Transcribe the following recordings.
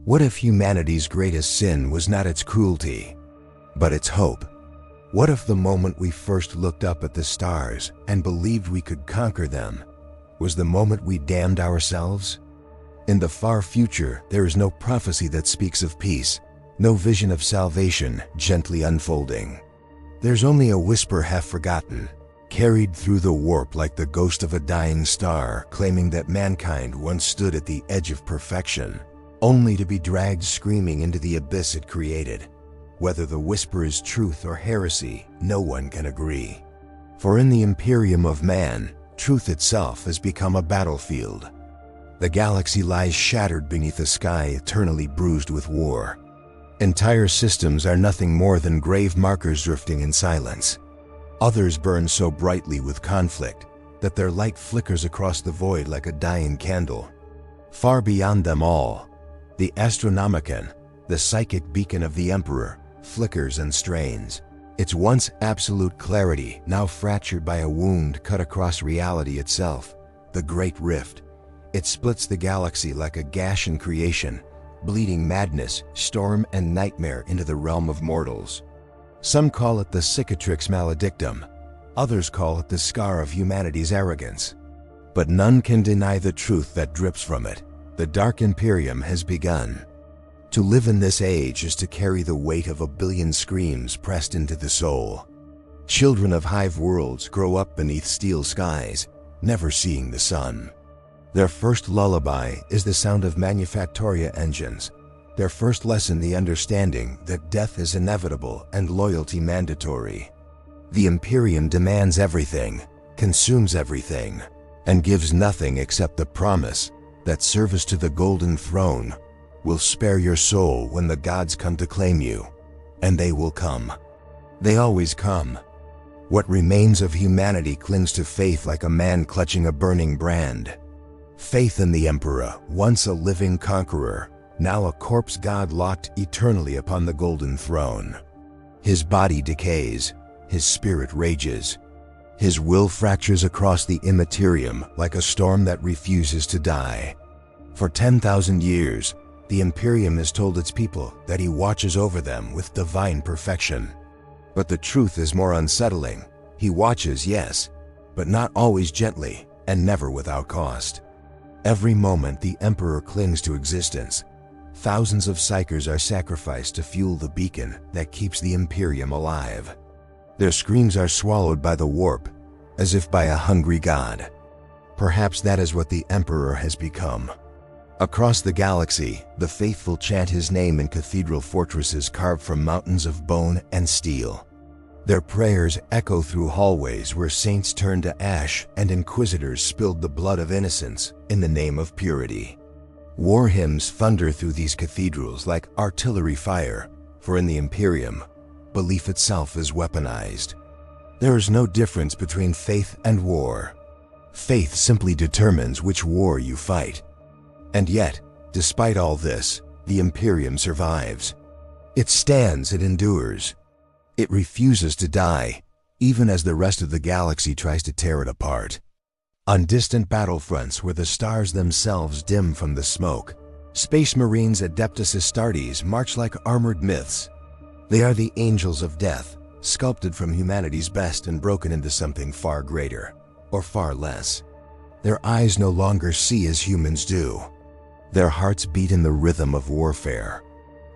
What if humanity's greatest sin was not its cruelty, but its hope? What if the moment we first looked up at the stars and believed we could conquer them was the moment we damned ourselves? In the far future, there is no prophecy that speaks of peace, no vision of salvation gently unfolding. There's only a whisper half forgotten, carried through the warp like the ghost of a dying star, claiming that mankind once stood at the edge of perfection, only to be dragged screaming into the abyss it created. Whether the whisper is truth or heresy, no one can agree. For in the Imperium of man, truth itself has become a battlefield. The galaxy lies shattered beneath a sky eternally bruised with war. Entire systems are nothing more than grave markers drifting in silence. Others burn so brightly with conflict that their light flickers across the void like a dying candle. Far beyond them all, the Astronomicon, the psychic beacon of the Emperor, flickers and strains. Its once absolute clarity now fractured by a wound cut across reality itself, the Great Rift. It splits the galaxy like a gash in creation, bleeding madness, storm, and nightmare into the realm of mortals. Some call it the cicatrix maledictum, others call it the scar of humanity's arrogance. But none can deny the truth that drips from it. The Dark Imperium has begun. To live in this age is to carry the weight of 1 billion screams pressed into the soul. Children of hive worlds grow up beneath steel skies, never seeing the sun. Their first lullaby is the sound of manufactoria engines. Their first lesson the understanding that death is inevitable and loyalty mandatory. The Imperium demands everything, consumes everything, and gives nothing except the promise that service to the Golden Throne will spare your soul when the gods come to claim you. And they will come. They always come. What remains of humanity clings to faith like a man clutching a burning brand. Faith in the Emperor, once a living conqueror, now a corpse god locked eternally upon the Golden Throne. His body decays, his spirit rages. His will fractures across the immaterium like a storm that refuses to die. For 10,000 years, the Imperium has told its people that he watches over them with divine perfection. But the truth is more unsettling. He watches, yes, but not always gently and never without cost. Every moment the Emperor clings to existence, thousands of psychers are sacrificed to fuel the beacon that keeps the Imperium alive. Their screams are swallowed by the warp, as if by a hungry god. Perhaps that is what the Emperor has become. Across the galaxy, the faithful chant his name in cathedral fortresses carved from mountains of bone and steel. Their prayers echo through hallways where saints turned to ash and inquisitors spilled the blood of innocence in the name of purity. War hymns thunder through these cathedrals like artillery fire, for in the Imperium, belief itself is weaponized. There is no difference between faith and war. Faith simply determines which war you fight. And yet, despite all this, the Imperium survives. It stands, it endures. It refuses to die, even as the rest of the galaxy tries to tear it apart. On distant battlefronts where the stars themselves dim from the smoke, Space Marines Adeptus Astartes march like armored myths. They are the angels of death, sculpted from humanity's best and broken into something far greater, or far less. Their eyes no longer see as humans do. Their hearts beat in the rhythm of warfare.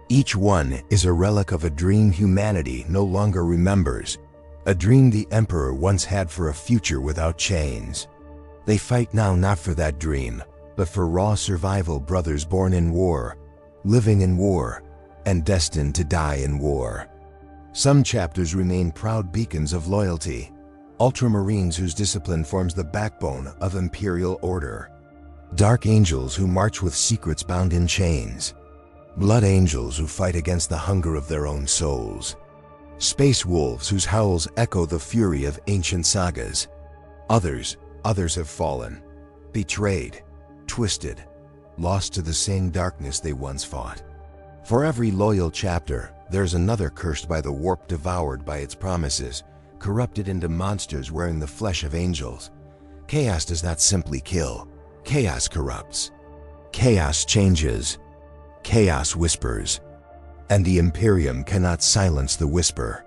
Each one is a relic of a dream humanity no longer remembers, a dream the Emperor once had for a future without chains. They fight now not for that dream, but for raw survival brothers born in war, living in war, and destined to die in war. Some chapters remain proud beacons of loyalty, ultramarines whose discipline forms the backbone of imperial order. Dark angels who march with secrets bound in chains. Blood angels who fight against the hunger of their own souls. Space wolves whose howls echo the fury of ancient sagas. Others have fallen, betrayed, twisted, lost to the same darkness they once fought. For every loyal chapter, there's another cursed by the warp, devoured by its promises, corrupted into monsters wearing the flesh of angels. Chaos does not simply kill. Chaos corrupts. Chaos changes. Chaos whispers, and the Imperium cannot silence the whisper.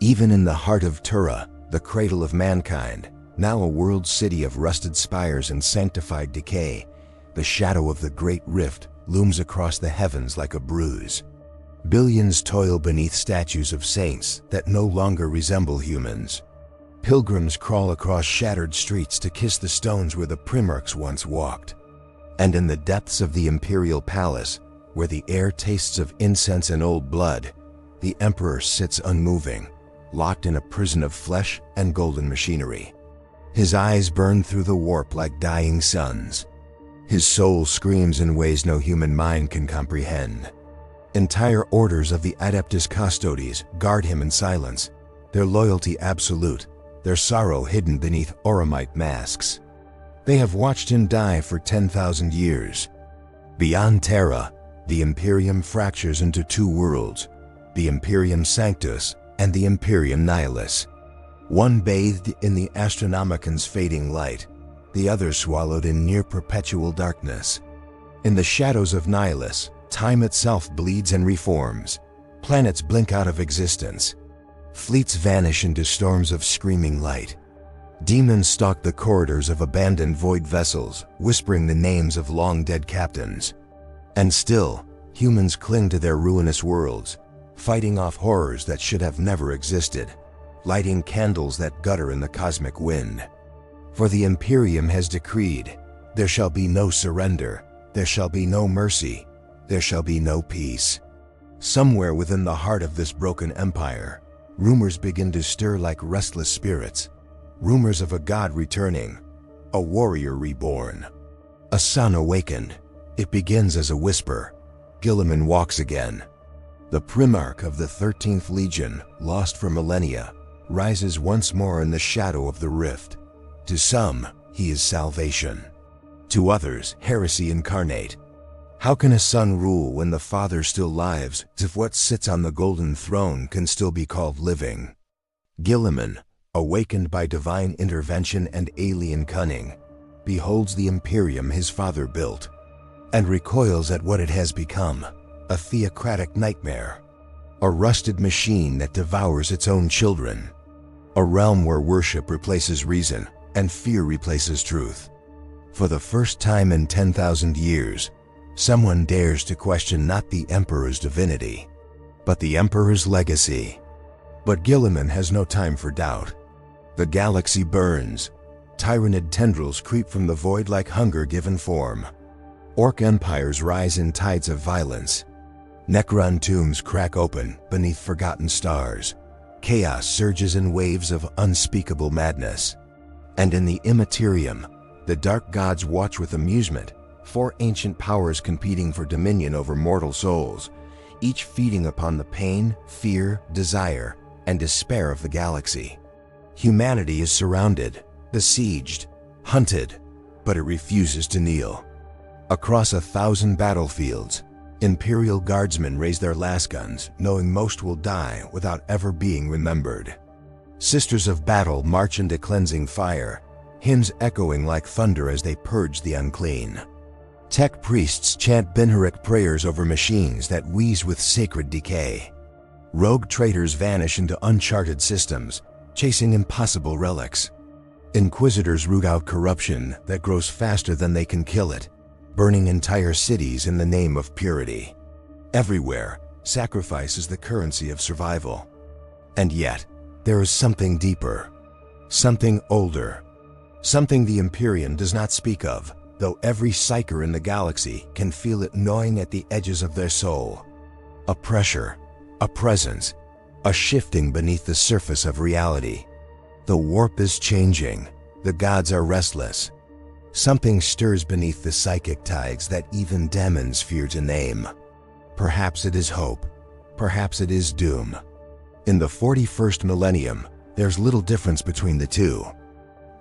Even in the heart of Tura, the cradle of mankind, now a world city of rusted spires and sanctified decay, the shadow of the Great Rift looms across the heavens like a bruise. Billions toil beneath statues of saints that no longer resemble humans. Pilgrims crawl across shattered streets to kiss the stones where the Primarchs once walked. And in the depths of the Imperial Palace, where the air tastes of incense and old blood, the Emperor sits unmoving, locked in a prison of flesh and golden machinery. His eyes burn through the warp like dying suns. His soul screams in ways no human mind can comprehend. Entire orders of the Adeptus Custodes guard him in silence, their loyalty absolute, their sorrow hidden beneath Oramite masks. They have watched him die for 10,000 years. Beyond Terra, the Imperium fractures into two worlds, the Imperium Sanctus and the Imperium Nihilus. One bathed in the Astronomican's fading light, the other swallowed in near-perpetual darkness. In the shadows of Nihilus, time itself bleeds and reforms. Planets blink out of existence. Fleets vanish into storms of screaming light. Demons stalk the corridors of abandoned void vessels, whispering the names of long-dead captains. And still, humans cling to their ruinous worlds, fighting off horrors that should have never existed, lighting candles that gutter in the cosmic wind. For the Imperium has decreed, there shall be no surrender, there shall be no mercy, there shall be no peace. Somewhere within the heart of this broken empire, rumors begin to stir like restless spirits. Rumors of a god returning, a warrior reborn, a son awakened. It begins as a whisper. Guilliman walks again. The Primarch of the 13th Legion, lost for millennia, rises once more in the shadow of the rift. To some, he is salvation. To others, heresy incarnate. How can a son rule when the father still lives, as if what sits on the golden throne can still be called living? Guilliman, awakened by divine intervention and alien cunning, beholds the Imperium his father built, and recoils at what it has become, a theocratic nightmare, a rusted machine that devours its own children, a realm where worship replaces reason and fear replaces truth. For the first time in 10,000 years, someone dares to question not the Emperor's divinity, but the Emperor's legacy. But Guilliman has no time for doubt. The galaxy burns. Tyrannid tendrils creep from the void like hunger given form. Orc empires rise in tides of violence. Necron tombs crack open beneath forgotten stars. Chaos surges in waves of unspeakable madness. And in the Immaterium, the dark gods watch with amusement, four ancient powers competing for dominion over mortal souls, each feeding upon the pain, fear, desire, and despair of the galaxy. Humanity is surrounded, besieged, hunted, but it refuses to kneel. Across 1,000 battlefields, Imperial guardsmen raise their lasguns, knowing most will die without ever being remembered. Sisters of battle march into cleansing fire, hymns echoing like thunder as they purge the unclean. Tech priests chant Benharic prayers over machines that wheeze with sacred decay. Rogue traitors vanish into uncharted systems, chasing impossible relics. Inquisitors root out corruption that grows faster than they can kill it, burning entire cities in the name of purity. Everywhere, sacrifice is the currency of survival. And yet, there is something deeper, something older, something the Imperium does not speak of, though every psyker in the galaxy can feel it gnawing at the edges of their soul. A pressure, a presence, a shifting beneath the surface of reality. The warp is changing, the gods are restless. Something stirs beneath the psychic tides that even demons fear to name. Perhaps it is hope, perhaps it is doom. In the 41st millennium, there's little difference between the two.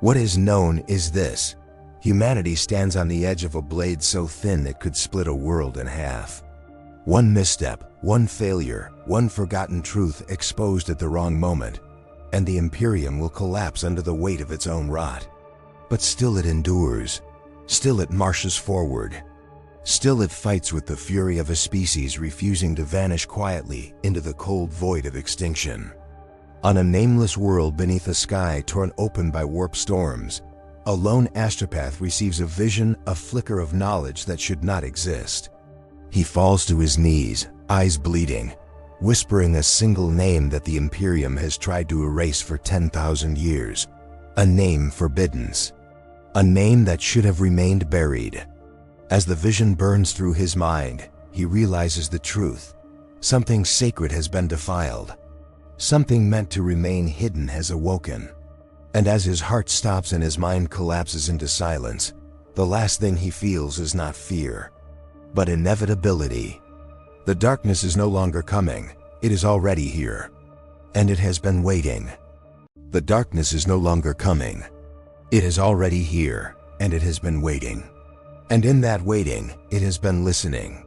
What is known is this: humanity stands on the edge of a blade so thin it could split a world in half. One misstep, one failure, one forgotten truth exposed at the wrong moment, and the Imperium will collapse under the weight of its own rot. But still it endures, still it marches forward. Still it fights with the fury of a species refusing to vanish quietly into the cold void of extinction. On a nameless world beneath a sky torn open by warp storms, a lone astropath receives a vision, a flicker of knowledge that should not exist. He falls to his knees, eyes bleeding, whispering a single name that the Imperium has tried to erase for 10,000 years. A name forbidden. A name that should have remained buried. As the vision burns through his mind, he realizes the truth. Something sacred has been defiled. Something meant to remain hidden has awoken. And as his heart stops and his mind collapses into silence, the last thing he feels is not fear, but inevitability. The darkness is no longer coming, it is already here. And it has been waiting. The darkness is no longer coming. It is already here, and it has been waiting. And in that waiting, it has been listening.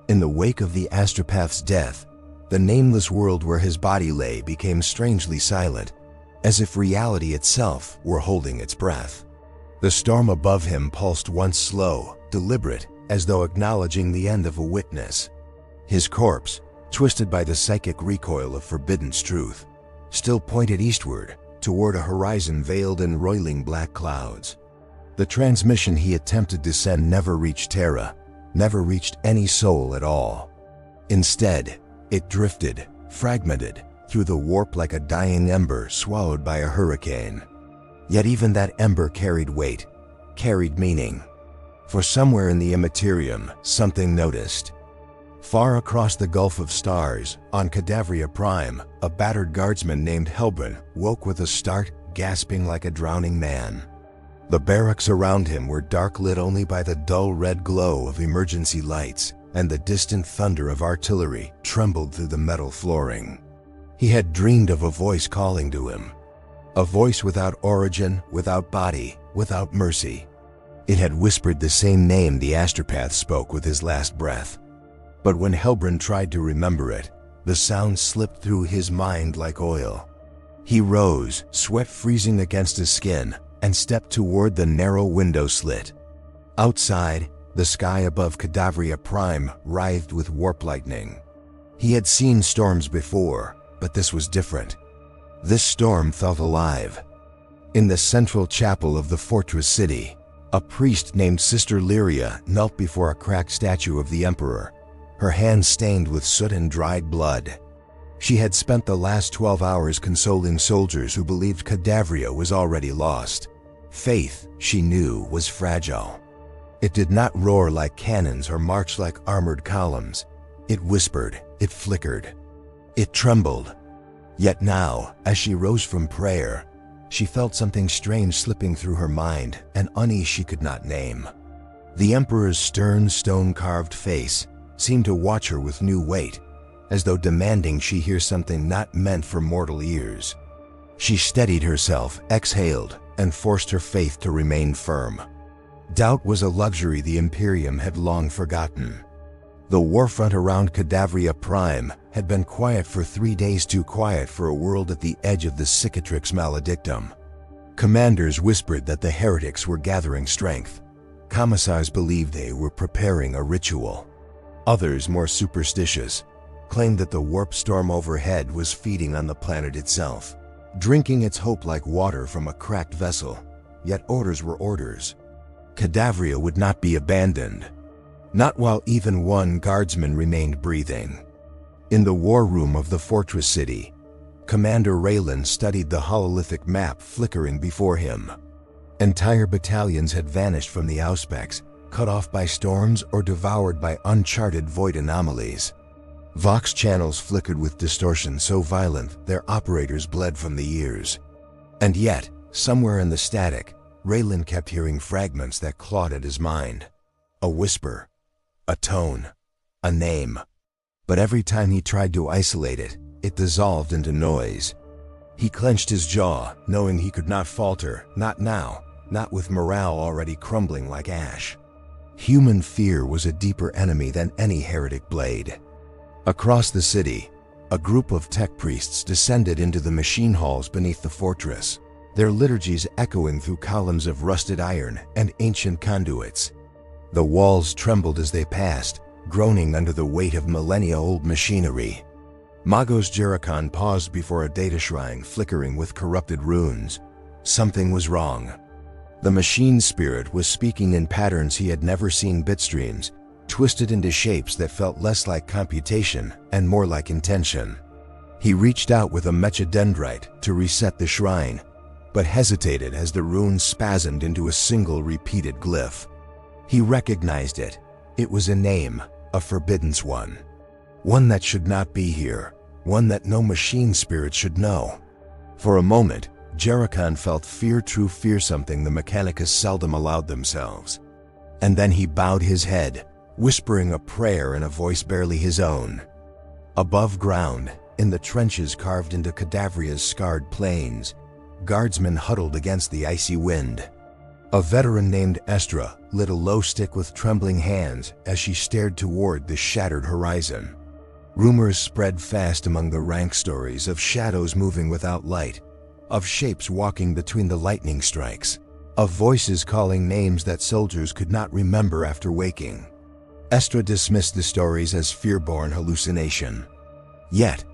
In the wake of the astropath's death, the nameless world where his body lay became strangely silent, as if reality itself were holding its breath. The storm above him pulsed once slow, deliberate, as though acknowledging the end of a witness. His corpse, twisted by the psychic recoil of forbidden truth, still pointed eastward, toward a horizon veiled in roiling black clouds. The transmission he attempted to send never reached Terra, never reached any soul at all. Instead, it drifted, fragmented, through the warp like a dying ember swallowed by a hurricane. Yet even that ember carried weight, carried meaning. For somewhere in the immaterium, something noticed. Far across the gulf of stars, on Cadavria Prime, a battered guardsman named Helbrin woke with a start, gasping like a drowning man. The barracks around him were dark, lit only by the dull red glow of emergency lights, and the distant thunder of artillery trembled through the metal flooring. He had dreamed of a voice calling to him. A voice without origin, without body, without mercy. It had whispered the same name the astropath spoke with his last breath. But when Helbrin tried to remember it, the sound slipped through his mind like oil. He rose, sweat freezing against his skin, and stepped toward the narrow window slit. Outside, the sky above Cadavria Prime writhed with warp lightning. He had seen storms before, but this was different. This storm felt alive. In the central chapel of the fortress city, a priest named Sister Lyria knelt before a cracked statue of the Emperor, her hands stained with soot and dried blood. She had spent the last 12 hours consoling soldiers who believed Cadavria was already lost. Faith, she knew, was fragile. It did not roar like cannons or march like armored columns. It whispered, it flickered, it trembled. Yet now, as she rose from prayer, she felt something strange slipping through her mind, an unease she could not name. The Emperor's stern, stone-carved face seemed to watch her with new weight, as though demanding she hear something not meant for mortal ears. She steadied herself, exhaled, and forced her faith to remain firm. Doubt was a luxury the Imperium had long forgotten. The warfront around Cadavria Prime had been quiet for 3 days, too quiet for a world at the edge of the Cicatrix Maledictum. Commanders whispered that the heretics were gathering strength. Commissars believed they were preparing a ritual. Others, more superstitious, claimed that the warp storm overhead was feeding on the planet itself, drinking its hope like water from a cracked vessel. Yet orders were orders. Cadavria would not be abandoned. Not while even one guardsman remained breathing. In the war room of the fortress city, Commander Raylan studied the hololithic map flickering before him. Entire battalions had vanished from the Auspex, cut off by storms or devoured by uncharted void anomalies. Vox channels flickered with distortion so violent their operators bled from the ears. And yet, somewhere in the static, Raylan kept hearing fragments that clawed at his mind. A whisper, a tone, a name. But every time he tried to isolate it, it dissolved into noise. He clenched his jaw, knowing he could not falter, not now, not with morale already crumbling like ash. Human fear was a deeper enemy than any heretic blade. Across the city, a group of tech priests descended into the machine halls beneath the fortress, their liturgies echoing through columns of rusted iron and ancient conduits. The walls trembled as they passed, groaning under the weight of millennia-old machinery. Magos Jericon paused before a data shrine flickering with corrupted runes. Something was wrong. The machine spirit was speaking in patterns he had never seen bitstreams, twisted into shapes that felt less like computation and more like intention. He reached out with a mechadendrite to reset the shrine, but hesitated as the runes spasmed into a single repeated glyph. He recognized it. It was a name, a forbidden one. One that should not be here, one that no machine spirit should know. For a moment, Jericon felt true fear, something the Mechanicus seldom allowed themselves. And then he bowed his head, whispering a prayer in a voice barely his own. Above ground, in the trenches carved into Cadavria's scarred plains, guardsmen huddled against the icy wind. A veteran named Estra lit a low stick with trembling hands as she stared toward the shattered horizon. Rumors spread fast among the rank, stories of shadows moving without light, of shapes walking between the lightning strikes, of voices calling names that soldiers could not remember after waking. Estra dismissed the stories as fear-born hallucination. Yet,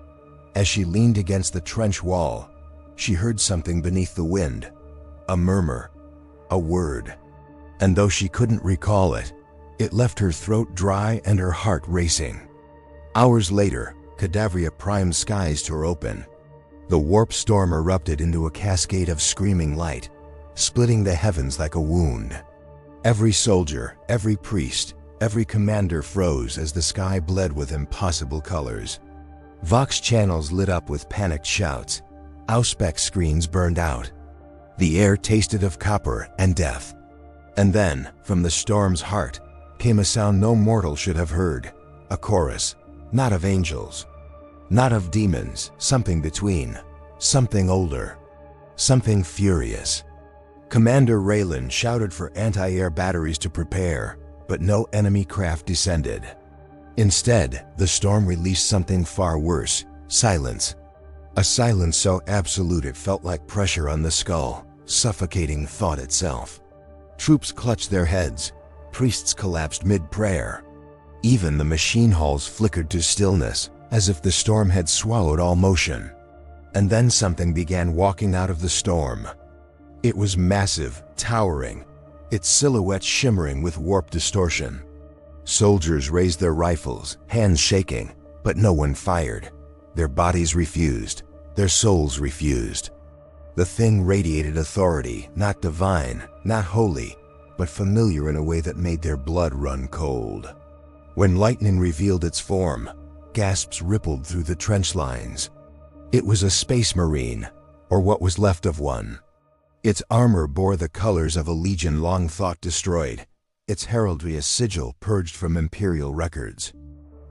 as she leaned against the trench wall, she heard something beneath the wind, a murmur, a word. And though she couldn't recall it, it left her throat dry and her heart racing. Hours later, Cadavria Prime skies tore open. The warp storm erupted into a cascade of screaming light, splitting the heavens like a wound. Every soldier, every priest, every commander froze as the sky bled with impossible colors. Vox channels lit up with panicked shouts. Auspex screens burned out. The air tasted of copper and death. And then, from the storm's heart, came a sound no mortal should have heard. A chorus, not of angels, not of demons, something between, something older, something furious. Commander Raylan shouted for anti-air batteries to prepare, but no enemy craft descended. Instead, the storm released something far worse, silence. A silence so absolute it felt like pressure on the skull, suffocating thought itself. Troops clutched their heads, priests collapsed mid-prayer. Even the machine halls flickered to stillness, as if the storm had swallowed all motion. And then something began walking out of the storm. It was massive, towering, its silhouette shimmering with warp distortion. Soldiers raised their rifles, hands shaking, but no one fired. Their bodies refused, their souls refused. The thing radiated authority, not divine, not holy, but familiar in a way that made their blood run cold. When lightning revealed its form, gasps rippled through the trench lines. It was a space marine, or what was left of one. Its armor bore the colors of a legion long thought destroyed, its heraldry a sigil purged from imperial records.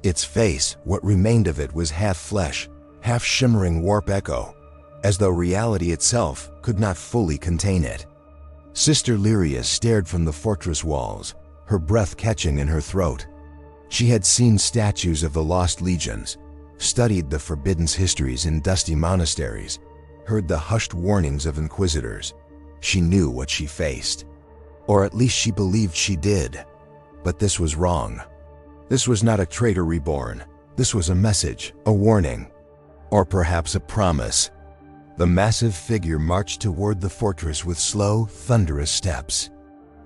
Its face, what remained of it, was half flesh, half shimmering warp echo, as though reality itself could not fully contain it. Sister Lyria stared from the fortress walls, her breath catching in her throat. She had seen statues of the lost legions, studied the forbidden's histories in dusty monasteries, heard the hushed warnings of inquisitors. She knew what she faced. Or at least she believed she did. But this was wrong. This was not a traitor reborn. This was a message, a warning, or perhaps a promise. The massive figure marched toward the fortress with slow, thunderous steps.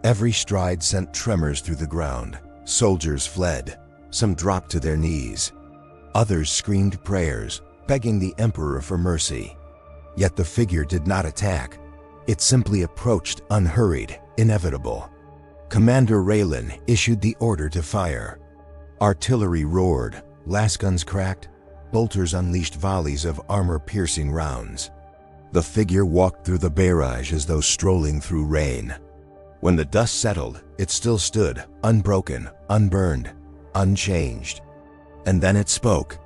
Every stride sent tremors through the ground. Soldiers fled. Some dropped to their knees. Others screamed prayers, begging the Emperor for mercy. Yet the figure did not attack. It simply approached, unhurried, inevitable. Commander Raylan issued the order to fire. Artillery roared, lasguns cracked, bolters unleashed volleys of armor-piercing rounds. The figure walked through the barrage as though strolling through rain. When the dust settled, it still stood, unbroken, unburned, unchanged. And then it spoke.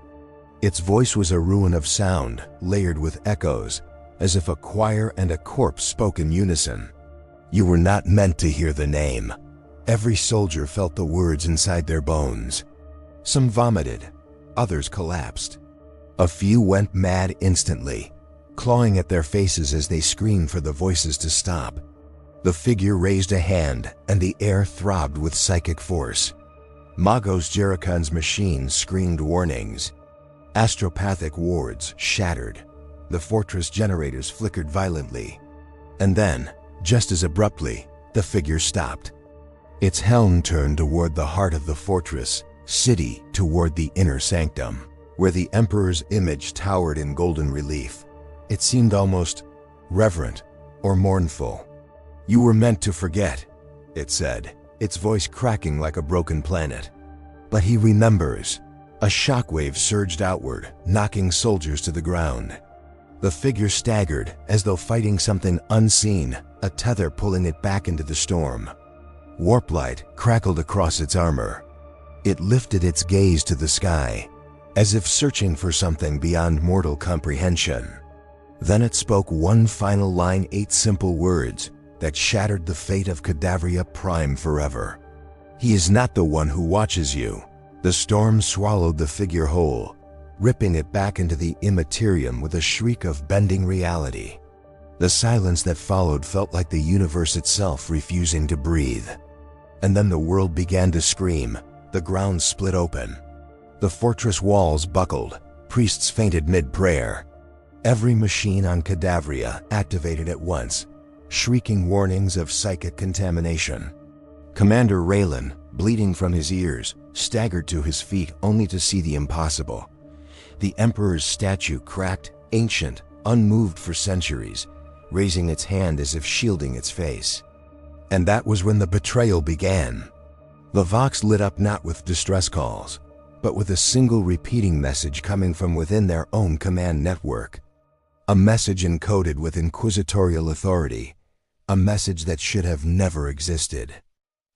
Its voice was a ruin of sound, layered with echoes, as if a choir and a corpse spoke in unison. You were not meant to hear the name. Every soldier felt the words inside their bones. Some vomited, others collapsed. A few went mad instantly, clawing at their faces as they screamed for the voices to stop. The figure raised a hand, and the air throbbed with psychic force. Magos Jerikon's machine screamed warnings. Astropathic wards shattered. The fortress generators flickered violently. And then, just as abruptly, the figure stopped. Its helm turned toward the heart of the fortress, city toward the inner sanctum, where the Emperor's image towered in golden relief. It seemed almost reverent or mournful. "You were meant to forget," it said, its voice cracking like a broken planet. "But he remembers." A shockwave surged outward, knocking soldiers to the ground. The figure staggered as though fighting something unseen, a tether pulling it back into the storm. Warp light crackled across its armor. It lifted its gaze to the sky, as if searching for something beyond mortal comprehension. Then it spoke one final line, 8 simple words that shattered the fate of Cadavria Prime forever. "He is not the one who watches you." The storm swallowed the figure whole, ripping it back into the immaterium with a shriek of bending reality. The silence that followed felt like the universe itself refusing to breathe. And then the world began to scream. The ground split open. The fortress walls buckled. Priests fainted mid-prayer. Every machine on Cadavria activated at once, shrieking warnings of psychic contamination. Commander Raylan, bleeding from his ears, staggered to his feet only to see the impossible. The Emperor's statue cracked, ancient, unmoved for centuries, raising its hand as if shielding its face. And that was when the betrayal began. The Vox lit up not with distress calls, but with a single repeating message coming from within their own command network. A message encoded with inquisitorial authority, a message that should have never existed.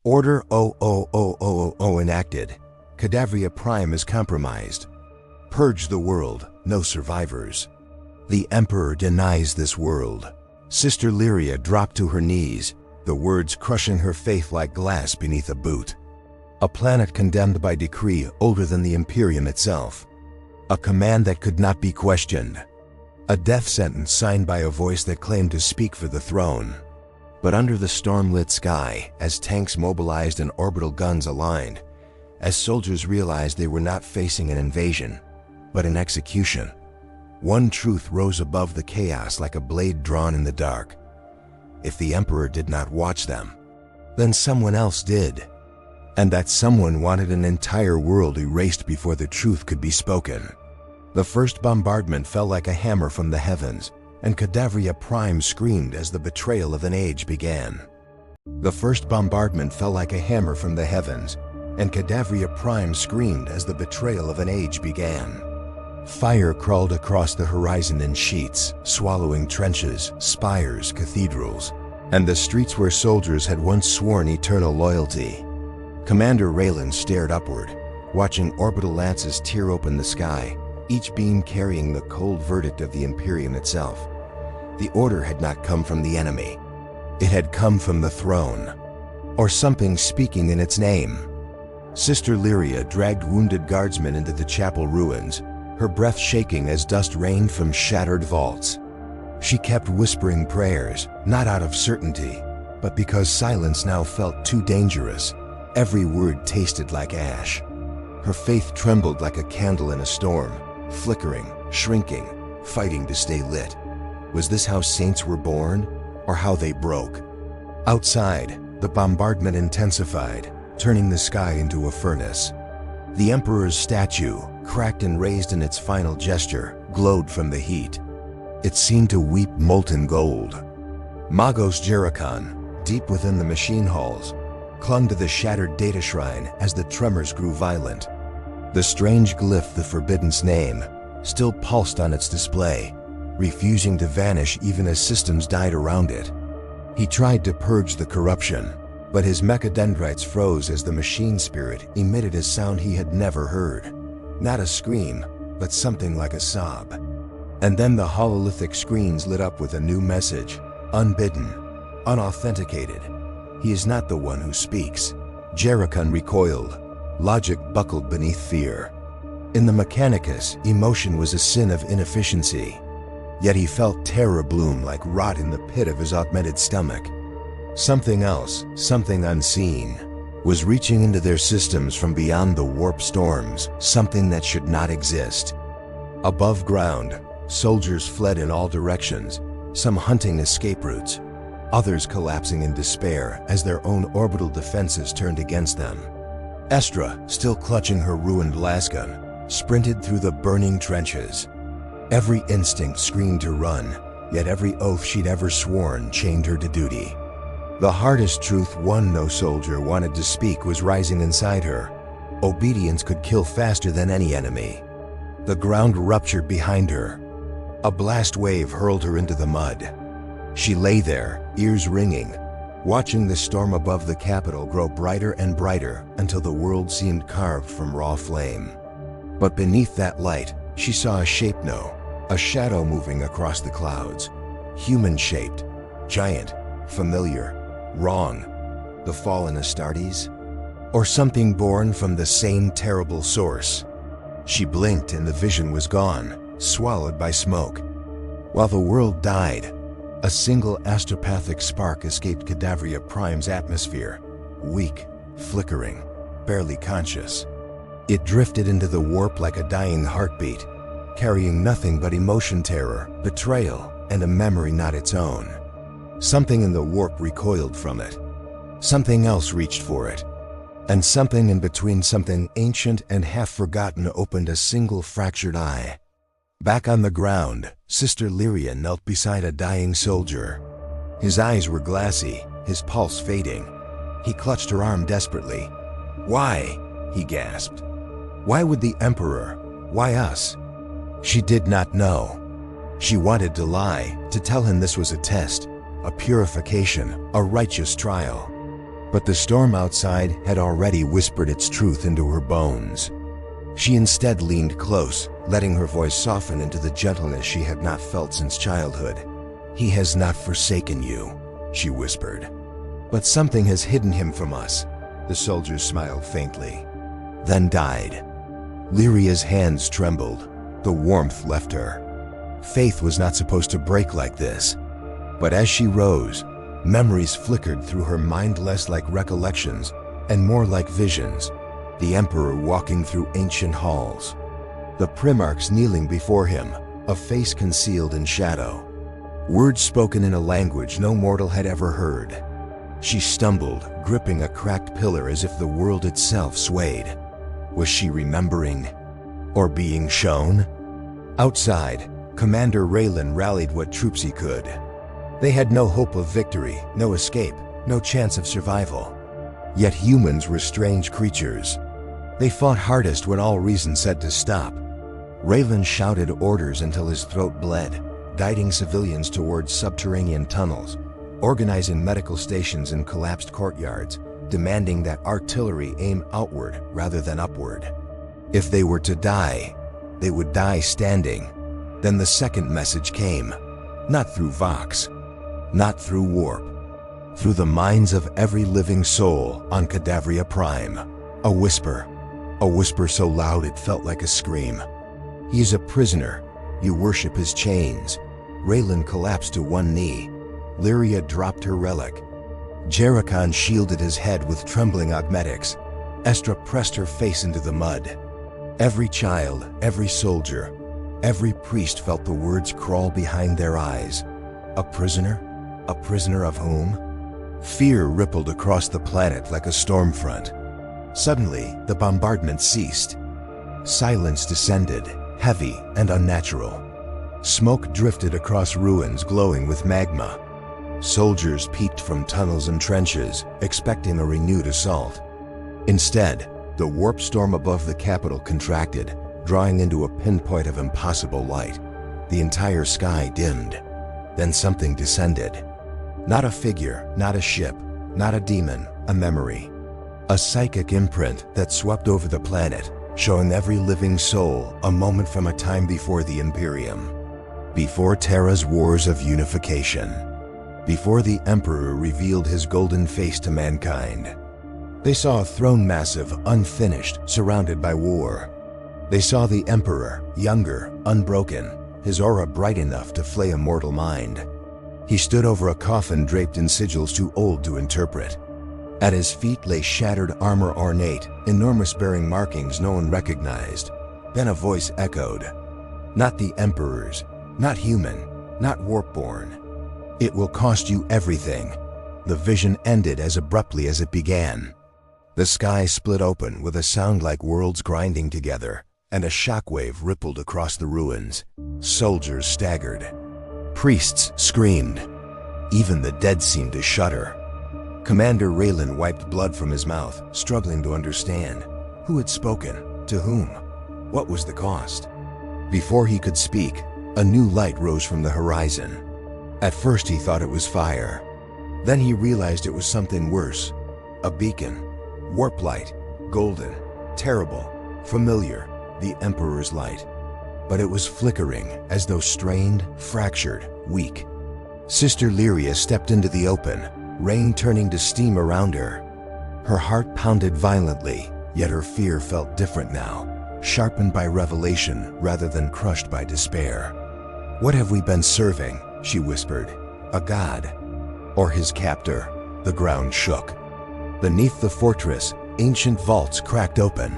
Order 00000 enacted. Cadavria Prime is compromised. Purge the world, no survivors. The Emperor denies this world. Sister Lyria dropped to her knees, the words crushing her faith like glass beneath a boot. A planet condemned by decree older than the Imperium itself. A command that could not be questioned. A death sentence signed by a voice that claimed to speak for the throne. But under the storm-lit sky, as tanks mobilized and orbital guns aligned, as soldiers realized they were not facing an invasion, but an execution, one truth rose above the chaos like a blade drawn in the dark. If the Emperor did not watch them, then someone else did. And that someone wanted an entire world erased before the truth could be spoken. The first bombardment fell like a hammer from the heavens, and Cadavria Prime screamed as the betrayal of an age began. The first bombardment fell like a hammer from the heavens, and Cadavria Prime screamed as the betrayal of an age began. Fire crawled across the horizon in sheets, swallowing trenches, spires, cathedrals, and the streets where soldiers had once sworn eternal loyalty. Commander Raylan stared upward, watching orbital lances tear open the sky, each beam carrying the cold verdict of the Imperium itself. The order had not come from the enemy. It had come from the throne, or something speaking in its name. Sister Lyria dragged wounded guardsmen into the chapel ruins, her breath shaking as dust rained from shattered vaults. She kept whispering prayers, not out of certainty, but because silence now felt too dangerous. Every word tasted like ash. Her faith trembled like a candle in a storm, flickering, shrinking, fighting to stay lit. Was this how saints were born, or how they broke? Outside, the bombardment intensified, turning the sky into a furnace. The Emperor's statue, cracked and raised in its final gesture, glowed from the heat. It seemed to weep molten gold. Magos Jerikon, deep within the machine halls, clung to the shattered data shrine as the tremors grew violent. The strange glyph, the Forbidden's name, still pulsed on its display, refusing to vanish even as systems died around it. He tried to purge the corruption, but his mechadendrites froze as the machine spirit emitted a sound he had never heard. Not a scream, but something like a sob. And then the hololithic screens lit up with a new message, unbidden, unauthenticated. He is not the one who speaks. Jerikon recoiled. Logic buckled beneath fear. In the Mechanicus, emotion was a sin of inefficiency. Yet he felt terror bloom like rot in the pit of his augmented stomach. Something else, something unseen, was reaching into their systems from beyond the warp storms, something that should not exist. Above ground, soldiers fled in all directions, some hunting escape routes, others collapsing in despair as their own orbital defenses turned against them. Estra, still clutching her ruined lasgun, sprinted through the burning trenches. Every instinct screamed to run, yet every oath she'd ever sworn chained her to duty. The hardest truth no soldier wanted to speak was rising inside her. Obedience could kill faster than any enemy. The ground ruptured behind her. A blast wave hurled her into the mud. She lay there, ears ringing, watching the storm above the capital grow brighter and brighter until the world seemed carved from raw flame. But beneath that light, she saw a shadow moving across the clouds. Human-shaped, giant, familiar, wrong. The fallen Astartes? Or something born from the same terrible source? She blinked and the vision was gone, swallowed by smoke. While the world died, a single astropathic spark escaped Cadavria Prime's atmosphere, weak, flickering, barely conscious. It drifted into the warp like a dying heartbeat, carrying nothing but emotion, terror, betrayal, and a memory not its own. Something in the warp recoiled from it. Something else reached for it. And something in between, something ancient and half-forgotten, opened a single fractured eye. Back on the ground, Sister Lyria knelt beside a dying soldier. His eyes were glassy, his pulse fading. He clutched her arm desperately. "Why?" he gasped. "Why would the Emperor? Why us?" She did not know. She wanted to lie, to tell him this was a test, a purification, a righteous trial. But the storm outside had already whispered its truth into her bones. She instead leaned close, letting her voice soften into the gentleness she had not felt since childhood. "He has not forsaken you," she whispered. "But something has hidden him from us." The soldier smiled faintly, then died. Lyria's hands trembled. The warmth left her. Faith was not supposed to break like this. But as she rose, memories flickered through her mind, less like recollections and more like visions. The Emperor walking through ancient halls. The Primarchs kneeling before him, a face concealed in shadow. Words spoken in a language no mortal had ever heard. She stumbled, gripping a cracked pillar as if the world itself swayed. Was she remembering? Or being shown? Outside, Commander Raylan rallied what troops he could. They had no hope of victory, no escape, no chance of survival. Yet humans were strange creatures. They fought hardest when all reason said to stop. Raylan shouted orders until his throat bled, guiding civilians towards subterranean tunnels, organizing medical stations in collapsed courtyards, demanding that artillery aim outward rather than upward. If they were to die, they would die standing. Then the second message came, not through Vox, not through warp, through the minds of every living soul on Cadavria Prime. A whisper so loud it felt like a scream. "He is a prisoner. You worship his chains." Raylan collapsed to one knee. Lyria dropped her relic. Jericon shielded his head with trembling augmetics. Estra pressed her face into the mud. Every child, every soldier, every priest felt the words crawl behind their eyes. A prisoner? A prisoner of whom? Fear rippled across the planet like a storm front. Suddenly, the bombardment ceased. Silence descended, heavy and unnatural. Smoke drifted across ruins glowing with magma. Soldiers peeked from tunnels and trenches, expecting a renewed assault. Instead, the warp storm above the capital contracted, drawing into a pinpoint of impossible light. The entire sky dimmed. Then something descended. Not a figure, not a ship, not a demon, a memory. A psychic imprint that swept over the planet, showing every living soul a moment from a time before the Imperium. Before Terra's wars of unification. Before the Emperor revealed his golden face to mankind. They saw a throne massive, unfinished, surrounded by war. They saw the Emperor, younger, unbroken, his aura bright enough to flay a mortal mind. He stood over a coffin draped in sigils too old to interpret. At his feet lay shattered armor ornate, enormous bearing markings no one recognized. Then a voice echoed. Not the Emperor's, not human, not warp-born. It will cost you everything. The vision ended as abruptly as it began. The sky split open with a sound like worlds grinding together, and a shockwave rippled across the ruins. Soldiers staggered. Priests screamed. Even the dead seemed to shudder. Commander Raylan wiped blood from his mouth, struggling to understand. Who had spoken? To whom? What was the cost? Before he could speak, a new light rose from the horizon. At first he thought it was fire. Then he realized it was something worse. A beacon. Warp light. Golden. Terrible. Familiar. The Emperor's light. But it was flickering, as though strained, fractured, weak. Sister Lyria stepped into the open, rain turning to steam around her. Her heart pounded violently, yet her fear felt different now, sharpened by revelation rather than crushed by despair. What have we been serving? She whispered. A god? Or his captor? The ground shook. Beneath the fortress, ancient vaults cracked open.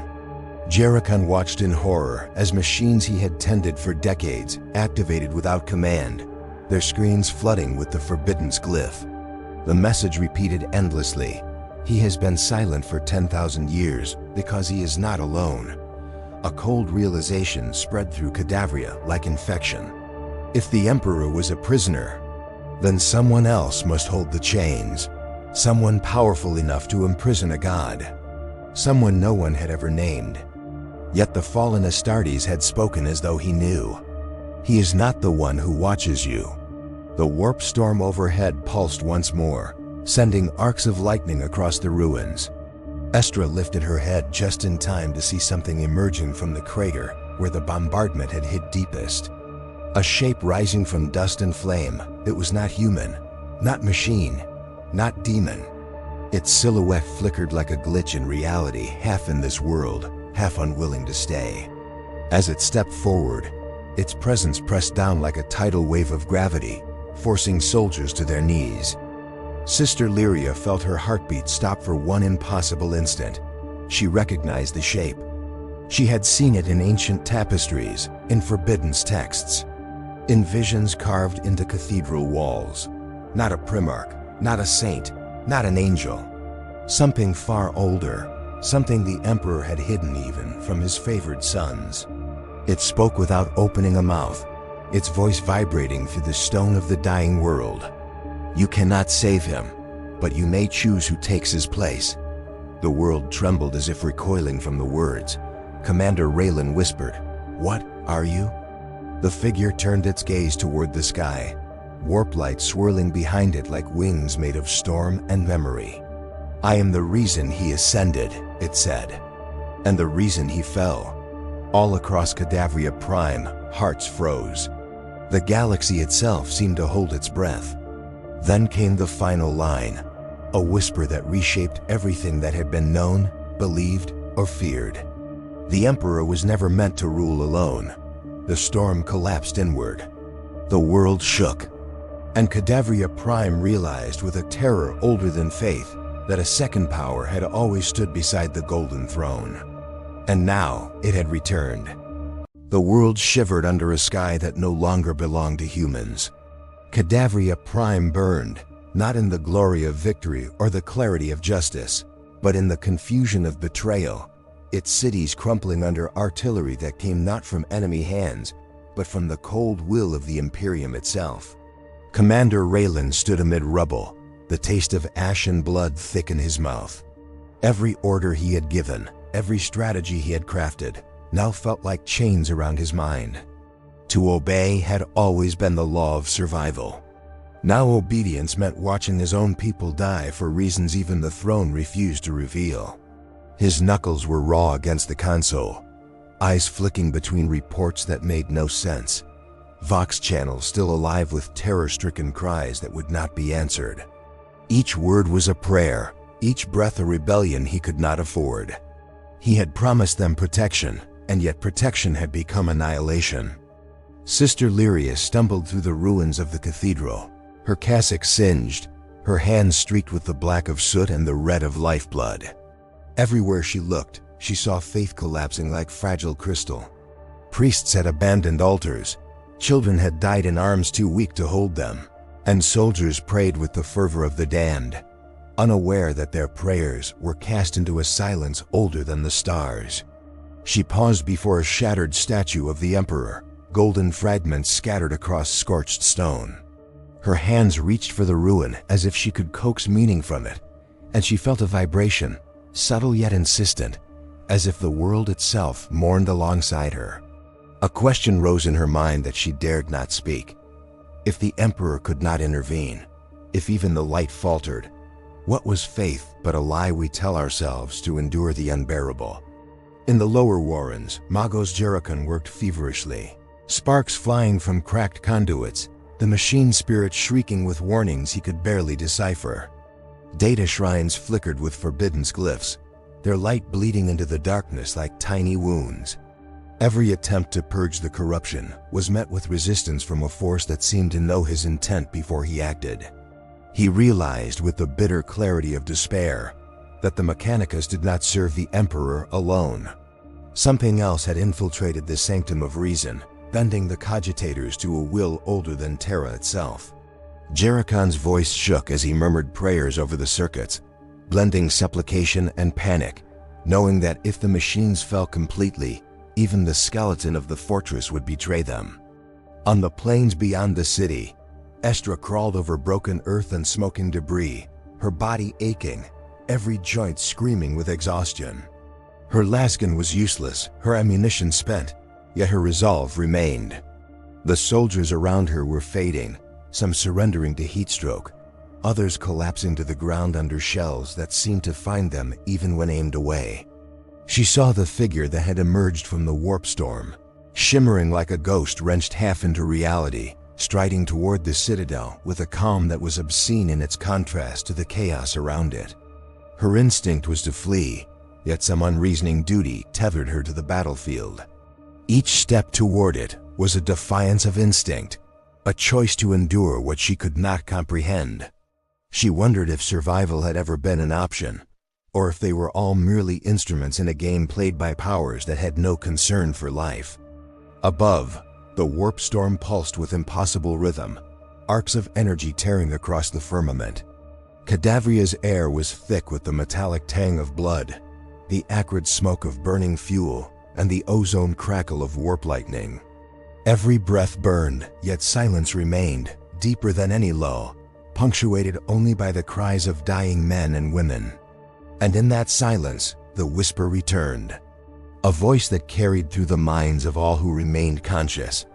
Jericho watched in horror as machines he had tended for decades activated without command, their screens flooding with the forbidden's glyph. The message repeated endlessly. He has been silent for 10,000 years because he is not alone. A cold realization spread through Cadavria like infection. If the Emperor was a prisoner, then someone else must hold the chains. Someone powerful enough to imprison a god. Someone no one had ever named. Yet the fallen Astartes had spoken as though he knew. He is not the one who watches you. The warp storm overhead pulsed once more, sending arcs of lightning across the ruins. Estra lifted her head just in time to see something emerging from the crater where the bombardment had hit deepest. A shape rising from dust and flame that was not human, not machine, not demon. Its silhouette flickered like a glitch in reality, half in this world, half unwilling to stay. As it stepped forward, its presence pressed down like a tidal wave of gravity, forcing soldiers to their knees. Sister Lyria felt her heartbeat stop for one impossible instant. She recognized the shape. She had seen it in ancient tapestries, in forbidden texts, in visions carved into cathedral walls. Not a primarch, not a saint, not an angel. Something far older, something the Emperor had hidden even from his favored sons. It spoke without opening a mouth, its voice vibrating through the stone of the dying world. You cannot save him, but you may choose who takes his place. The world trembled as if recoiling from the words. Commander Raylan whispered, "What are you?" The figure turned its gaze toward the sky, warp light swirling behind it like wings made of storm and memory. "I am the reason he ascended," it said, "and the reason he fell." All across Cadavria Prime, hearts froze. The galaxy itself seemed to hold its breath. Then came the final line, a whisper that reshaped everything that had been known, believed, or feared. The Emperor was never meant to rule alone. The storm collapsed inward. The world shook. And Cadavria Prime realized with a terror older than faith that a second power had always stood beside the Golden Throne. And now it had returned. The world shivered under a sky that no longer belonged to humans. Cadavria Prime burned, not in the glory of victory or the clarity of justice, but in the confusion of betrayal, its cities crumpling under artillery that came not from enemy hands, but from the cold will of the Imperium itself. Commander Raylan stood amid rubble, the taste of ash and blood thick in his mouth. Every order he had given, every strategy he had crafted, now felt like chains around his mind. To obey had always been the law of survival. Now obedience meant watching his own people die for reasons even the throne refused to reveal. His knuckles were raw against the console, eyes flicking between reports that made no sense, Vox channels still alive with terror-stricken cries that would not be answered. Each word was a prayer, each breath a rebellion he could not afford. He had promised them protection, and yet protection had become annihilation. Sister Lyria stumbled through the ruins of the cathedral, her cassock singed, her hands streaked with the black of soot and the red of lifeblood. Everywhere she looked, she saw faith collapsing like fragile crystal. Priests had abandoned altars, children had died in arms too weak to hold them, and soldiers prayed with the fervor of the damned, unaware that their prayers were cast into a silence older than the stars. She paused before a shattered statue of the Emperor, golden fragments scattered across scorched stone. Her hands reached for the ruin as if she could coax meaning from it, and she felt a vibration, subtle yet insistent, as if the world itself mourned alongside her. A question rose in her mind that she dared not speak. If the Emperor could not intervene, if even the light faltered, what was faith but a lie we tell ourselves to endure the unbearable? In the lower warrens, Magos Jerichon worked feverishly, sparks flying from cracked conduits, the machine spirit shrieking with warnings he could barely decipher. Data shrines flickered with forbidden glyphs, their light bleeding into the darkness like tiny wounds. Every attempt to purge the corruption was met with resistance from a force that seemed to know his intent before he acted. He realized with the bitter clarity of despair that the Mechanicus did not serve the Emperor alone. Something else had infiltrated the sanctum of reason, bending the cogitators to a will older than Terra itself. Jerichon's voice shook as he murmured prayers over the circuits, blending supplication and panic, knowing that if the machines fell completely, even the skeleton of the fortress would betray them. On the plains beyond the city, Estra crawled over broken earth and smoking debris, her body aching, every joint screaming with exhaustion. Her laskin was useless, her ammunition spent, yet her resolve remained. The soldiers around her were fading, some surrendering to heatstroke, others collapsing to the ground under shells that seemed to find them even when aimed away. She saw the figure that had emerged from the warp storm, shimmering like a ghost wrenched half into reality, striding toward the citadel with a calm that was obscene in its contrast to the chaos around it. Her instinct was to flee, yet some unreasoning duty tethered her to the battlefield. Each step toward it was a defiance of instinct, a choice to endure what she could not comprehend. She wondered if survival had ever been an option, or if they were all merely instruments in a game played by powers that had no concern for life. Above, the warp storm pulsed with impossible rhythm, arcs of energy tearing across the firmament. Cadavria's air was thick with the metallic tang of blood, the acrid smoke of burning fuel, and the ozone crackle of warp lightning. Every breath burned, yet silence remained, deeper than any lull, punctuated only by the cries of dying men and women. And in that silence, the whisper returned. A voice that carried through the minds of all who remained conscious.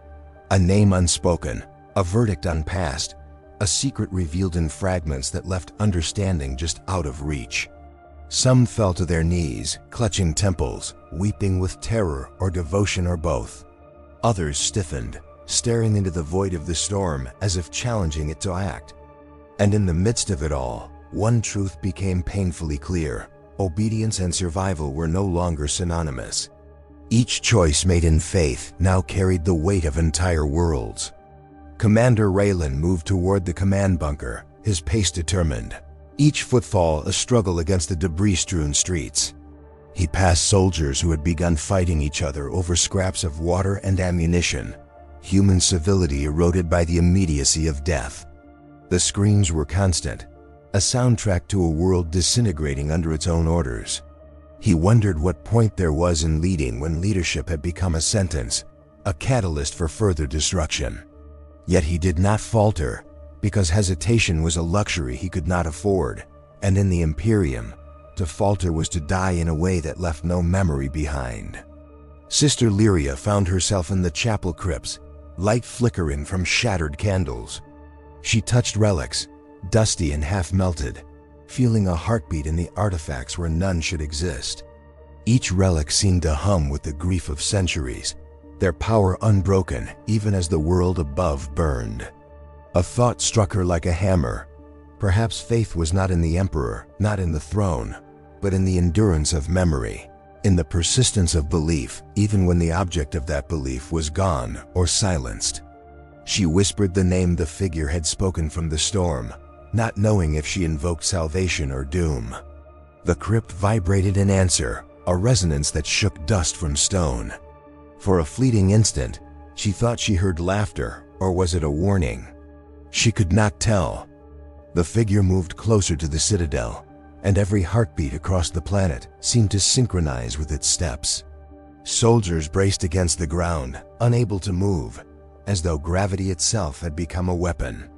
A name unspoken, a verdict unpassed, a secret revealed in fragments that left understanding just out of reach. Some fell to their knees, clutching temples, weeping with terror or devotion or both. Others stiffened, staring into the void of the storm as if challenging it to act. And in the midst of it all, one truth became painfully clear. Obedience and survival were no longer synonymous. Each choice made in faith now carried the weight of entire worlds. Commander Raylan moved toward the command bunker, his pace determined, each footfall a struggle against the debris-strewn streets. He passed soldiers who had begun fighting each other over scraps of water and ammunition, human civility eroded by the immediacy of death. The screams were constant, a soundtrack to a world disintegrating under its own orders. He wondered what point there was in leading when leadership had become a sentence, a catalyst for further destruction. Yet he did not falter, because hesitation was a luxury he could not afford, and in the Imperium, to falter was to die in a way that left no memory behind. Sister Lyria found herself in the chapel crypts, light flickering from shattered candles. She touched relics, dusty and half-melted, feeling a heartbeat in the artifacts where none should exist. Each relic seemed to hum with the grief of centuries, their power unbroken even as the world above burned. A thought struck her like a hammer. Perhaps faith was not in the Emperor, not in the throne, but in the endurance of memory, in the persistence of belief even when the object of that belief was gone or silenced. She whispered the name the figure had spoken from the storm, not knowing if she invoked salvation or doom. The crypt vibrated in answer, a resonance that shook dust from stone. For a fleeting instant, she thought she heard laughter, or was it a warning? She could not tell. The figure moved closer to the citadel, and every heartbeat across the planet seemed to synchronize with its steps. Soldiers braced against the ground, unable to move, as though gravity itself had become a weapon.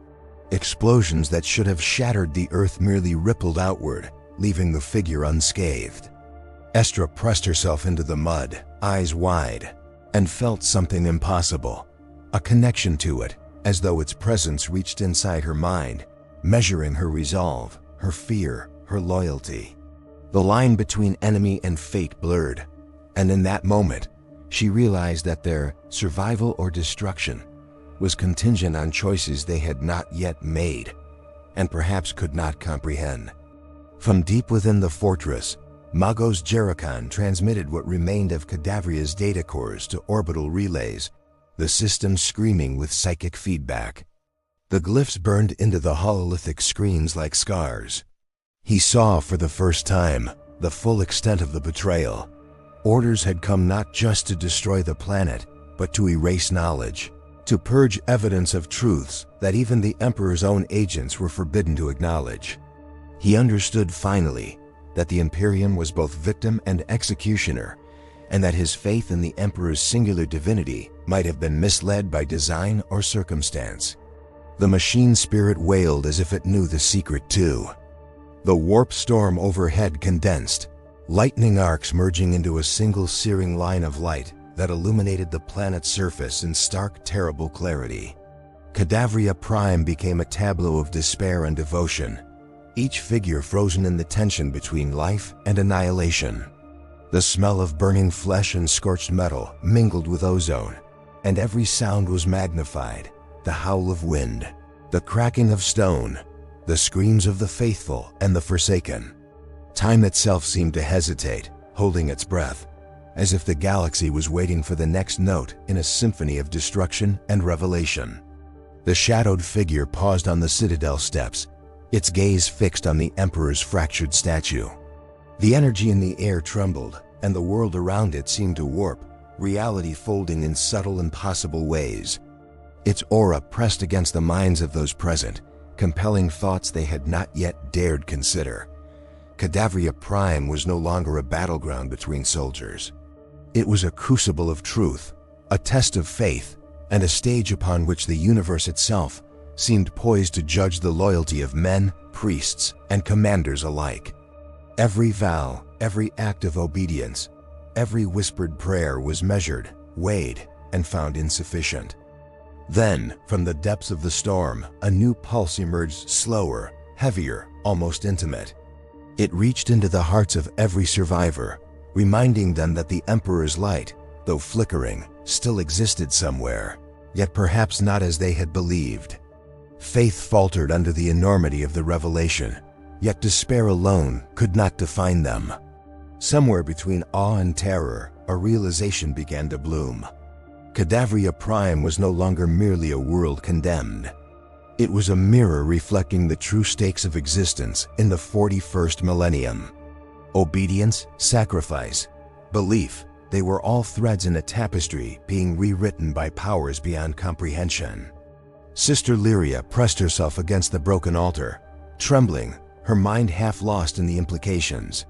Explosions that should have shattered the earth merely rippled outward, leaving the figure unscathed. Estra pressed herself into the mud, eyes wide, and felt something impossible, a connection to it, as though its presence reached inside her mind, measuring her resolve, her fear, her loyalty. The line between enemy and fate blurred, and in that moment, she realized that their survival or destruction was contingent on choices they had not yet made, and perhaps could not comprehend. From deep within the fortress, Magos Jericon transmitted what remained of Cadavria's data cores to orbital relays, the system screaming with psychic feedback. The glyphs burned into the hololithic screens like scars. He saw for the first time the full extent of the betrayal. Orders had come not just to destroy the planet, but to erase knowledge, to purge evidence of truths that even the Emperor's own agents were forbidden to acknowledge. He understood finally that the Imperium was both victim and executioner, and that his faith in the Emperor's singular divinity might have been misled by design or circumstance. The machine spirit wailed as if it knew the secret too. The warp storm overhead condensed, lightning arcs merging into a single searing line of light that illuminated the planet's surface in stark, terrible clarity. Cadavria Prime became a tableau of despair and devotion, each figure frozen in the tension between life and annihilation. The smell of burning flesh and scorched metal mingled with ozone, and every sound was magnified: the howl of wind, the cracking of stone, the screams of the faithful and the forsaken. Time itself seemed to hesitate, holding its breath, as if the galaxy was waiting for the next note in a symphony of destruction and revelation. The shadowed figure paused on the citadel steps, its gaze fixed on the Emperor's fractured statue. The energy in the air trembled, and the world around it seemed to warp, reality folding in subtle, impossible ways. Its aura pressed against the minds of those present, compelling thoughts they had not yet dared consider. Cadavria Prime was no longer a battleground between soldiers. It was a crucible of truth, a test of faith, and a stage upon which the universe itself seemed poised to judge the loyalty of men, priests, and commanders alike. Every vow, every act of obedience, every whispered prayer was measured, weighed, and found insufficient. Then, from the depths of the storm, a new pulse emerged, slower, heavier, almost intimate. It reached into the hearts of every survivor, reminding them that the Emperor's light, though flickering, still existed somewhere, yet perhaps not as they had believed. Faith faltered under the enormity of the revelation, yet despair alone could not define them. Somewhere between awe and terror, a realization began to bloom. Cadavria Prime was no longer merely a world condemned. It was a mirror reflecting the true stakes of existence in the 41st millennium. Obedience, sacrifice, belief, they were all threads in a tapestry being rewritten by powers beyond comprehension. Sister Lyria pressed herself against the broken altar, trembling, her mind half lost in the implications.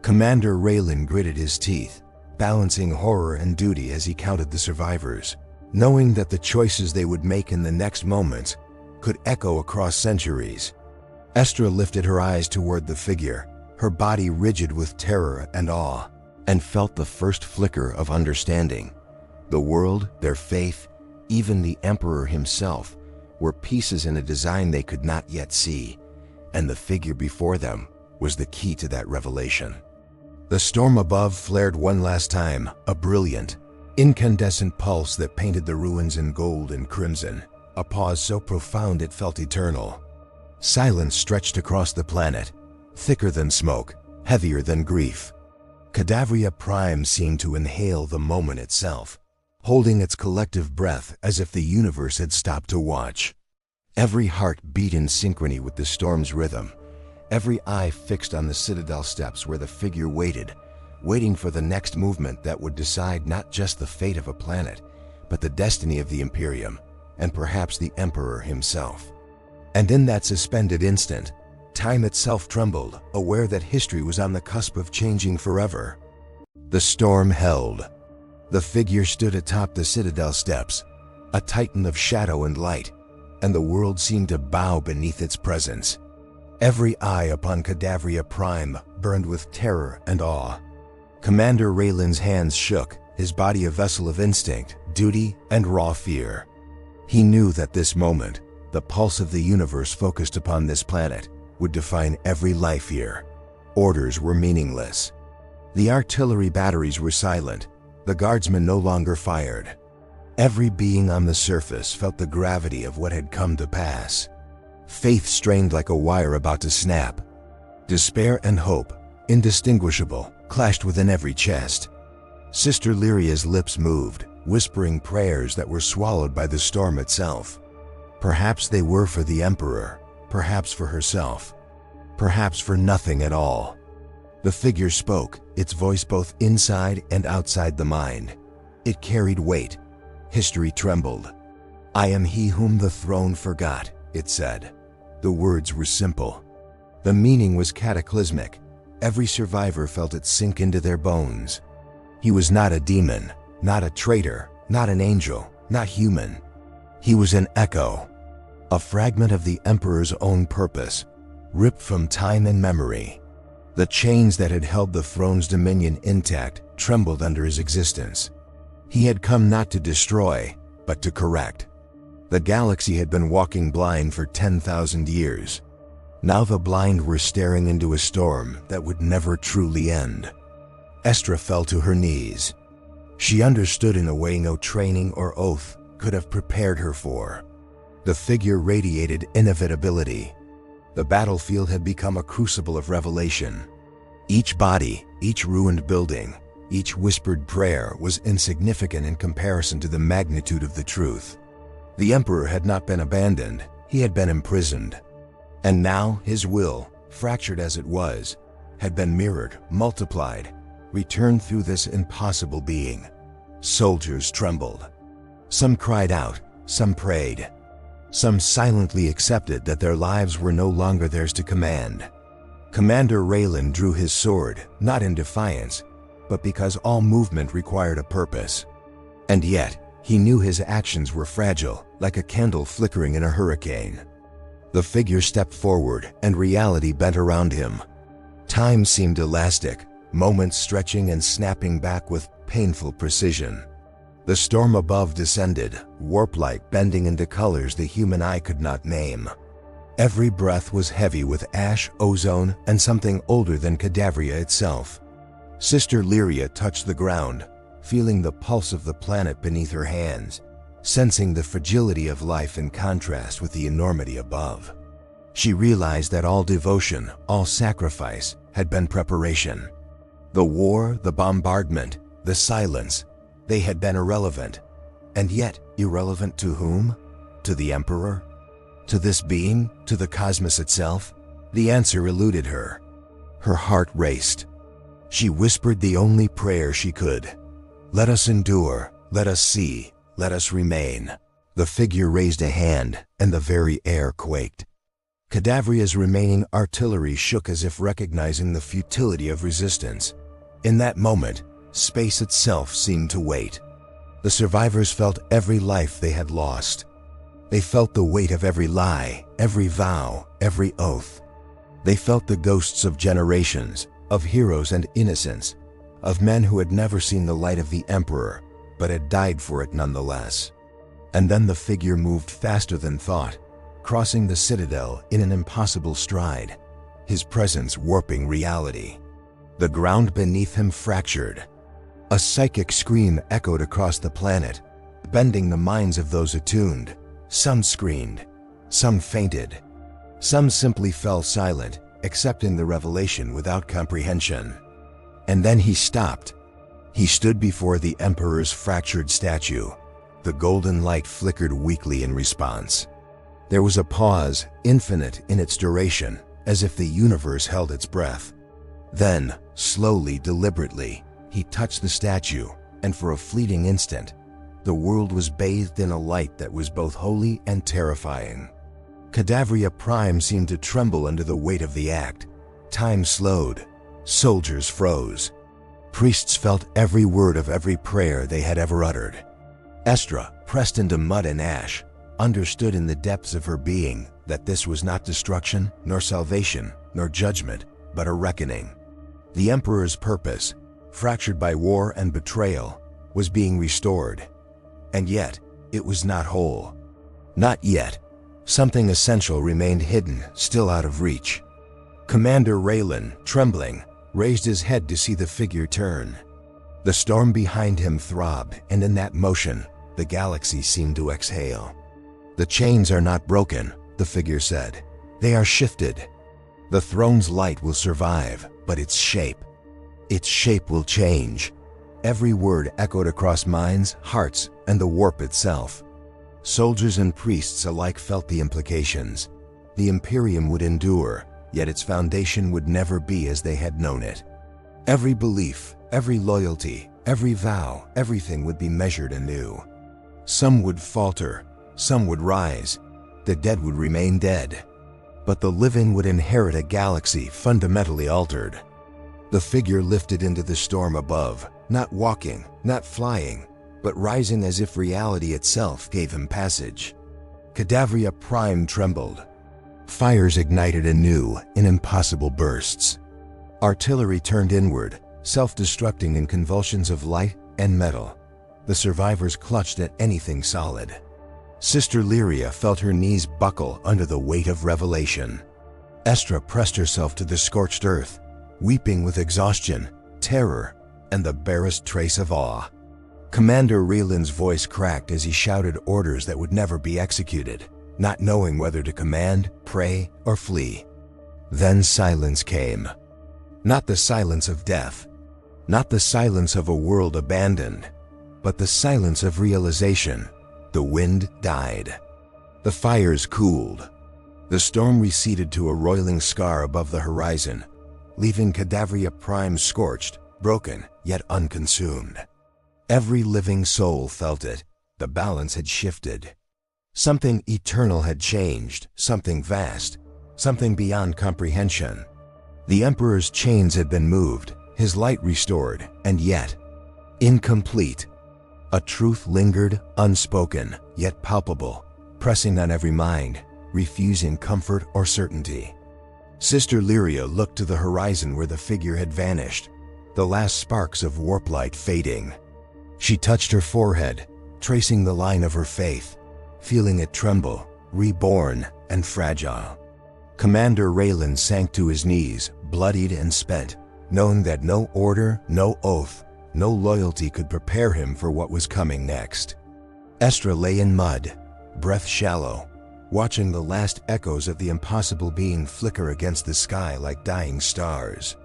Commander Raylan gritted his teeth, balancing horror and duty as he counted the survivors, knowing that the choices they would make in the next moments could echo across centuries. Estra lifted her eyes toward the figure, her body rigid with terror and awe, and felt the first flicker of understanding. The world, their faith, even the Emperor himself, were pieces in a design they could not yet see, and the figure before them was the key to that revelation. The storm above flared one last time, a brilliant, incandescent pulse that painted the ruins in gold and crimson, a pause so profound it felt eternal. Silence stretched across the planet, thicker than smoke, heavier than grief. Cadavria Prime seemed to inhale the moment itself, holding its collective breath as if the universe had stopped to watch. Every heart beat in synchrony with the storm's rhythm, every eye fixed on the citadel steps where the figure waited, waiting for the next movement that would decide not just the fate of a planet, but the destiny of the Imperium, and perhaps the Emperor himself. And in that suspended instant, time itself trembled, aware that history was on the cusp of changing forever. The storm held. The figure stood atop the citadel steps, a titan of shadow and light, and the world seemed to bow beneath its presence. Every eye upon Cadavria Prime burned with terror and awe. Commander Raylan's hands shook, his body a vessel of instinct, duty, and raw fear. He knew that this moment, the pulse of the universe focused upon this planet, would define every life here. Orders were meaningless. The artillery batteries were silent. The guardsmen no longer fired. Every being on the surface felt the gravity of what had come to pass. Faith strained like a wire about to snap. Despair and hope, indistinguishable, clashed within every chest. Sister Lyria's lips moved, whispering prayers that were swallowed by the storm itself. Perhaps they were for the Emperor, perhaps for herself, perhaps for nothing at all. The figure spoke, its voice both inside and outside the mind. It carried weight. History trembled. "I am he whom the throne forgot," it said. The words were simple. The meaning was cataclysmic. Every survivor felt it sink into their bones. He was not a demon, not a traitor, not an angel, not human. He was an echo, a fragment of the Emperor's own purpose, ripped from time and memory. The chains that had held the throne's dominion intact trembled under his existence. He had come not to destroy, but to correct. The galaxy had been walking blind for 10,000 years. Now the blind were staring into a storm that would never truly end. Estra fell to her knees. She understood in a way no training or oath could have prepared her for. The figure radiated inevitability. The battlefield had become a crucible of revelation. Each body, each ruined building, each whispered prayer was insignificant in comparison to the magnitude of the truth. The Emperor had not been abandoned, he had been imprisoned. And now his will, fractured as it was, had been mirrored, multiplied, returned through this impossible being. Soldiers trembled. Some cried out, some prayed. Some silently accepted that their lives were no longer theirs to command. Commander Raylan drew his sword, not in defiance, but because all movement required a purpose. And yet, he knew his actions were fragile, like a candle flickering in a hurricane. The figure stepped forward, and reality bent around him. Time seemed elastic, moments stretching and snapping back with painful precision. The storm above descended, warp-like, bending into colors the human eye could not name. Every breath was heavy with ash, ozone, and something older than Cadavria itself. Sister Lyria touched the ground, feeling the pulse of the planet beneath her hands, sensing the fragility of life in contrast with the enormity above. She realized that all devotion, all sacrifice, had been preparation. The war, the bombardment, the silence, they had been irrelevant. And yet, irrelevant to whom? To the Emperor? To this being? To the cosmos itself? The answer eluded her. Her heart raced. She whispered the only prayer she could. "Let us endure, let us see, let us remain." The figure raised a hand, and the very air quaked. Cadavria's remaining artillery shook as if recognizing the futility of resistance. In that moment, space itself seemed to wait. The survivors felt every life they had lost. They felt the weight of every lie, every vow, every oath. They felt the ghosts of generations, of heroes and innocents, of men who had never seen the light of the Emperor, but had died for it nonetheless. And then the figure moved faster than thought, crossing the citadel in an impossible stride, his presence warping reality. The ground beneath him fractured. A psychic scream echoed across the planet, bending the minds of those attuned. Some screamed, some fainted, some simply fell silent, accepting the revelation without comprehension. And then he stopped. He stood before the Emperor's fractured statue. The golden light flickered weakly in response. There was a pause, infinite in its duration, as if the universe held its breath. Then, slowly, deliberately, he touched the statue, and for a fleeting instant, the world was bathed in a light that was both holy and terrifying. Cadavria Prime seemed to tremble under the weight of the act. Time slowed. Soldiers froze. Priests felt every word of every prayer they had ever uttered. Estra, pressed into mud and ash, understood in the depths of her being that this was not destruction, nor salvation, nor judgment, but a reckoning. The Emperor's purpose, fractured by war and betrayal, was being restored. And yet, it was not whole. Not yet. Something essential remained hidden, still out of reach. Commander Raylan, trembling, raised his head to see the figure turn. The storm behind him throbbed, and in that motion, the galaxy seemed to exhale. "The chains are not broken," the figure said. "They are shifted. The throne's light will survive, but its shape will change." Every word echoed across minds, hearts, and the warp itself. Soldiers and priests alike felt the implications. The Imperium would endure, yet its foundation would never be as they had known it. Every belief, every loyalty, every vow, everything would be measured anew. Some would falter, some would rise. The dead would remain dead. But the living would inherit a galaxy fundamentally altered. The figure lifted into the storm above, not walking, not flying, but rising as if reality itself gave him passage. Cadavria Prime trembled. Fires ignited anew in impossible bursts. Artillery turned inward, self-destructing in convulsions of light and metal. The survivors clutched at anything solid. Sister Lyria felt her knees buckle under the weight of revelation. Estra pressed herself to the scorched earth, weeping with exhaustion, terror, and the barest trace of awe. Commander Raylan's voice cracked as he shouted orders that would never be executed, not knowing whether to command, pray, or flee. Then silence came. Not the silence of death, not the silence of a world abandoned, but the silence of realization. The wind died. The fires cooled. The storm receded to a roiling scar above the horizon, leaving Cadavria Prime scorched, broken, yet unconsumed. Every living soul felt it. The balance had shifted. Something eternal had changed, something vast, something beyond comprehension. The Emperor's chains had been moved, his light restored, and yet, incomplete. A truth lingered, unspoken, yet palpable, pressing on every mind, refusing comfort or certainty. Sister Lyria looked to the horizon where the figure had vanished, the last sparks of warp light fading. She touched her forehead, tracing the line of her faith, feeling it tremble, reborn and fragile. Commander Raylan sank to his knees, bloodied and spent, knowing that no order, no oath, no loyalty could prepare him for what was coming next. Estra lay in mud, breath shallow, watching the last echoes of the impossible being flicker against the sky like dying stars.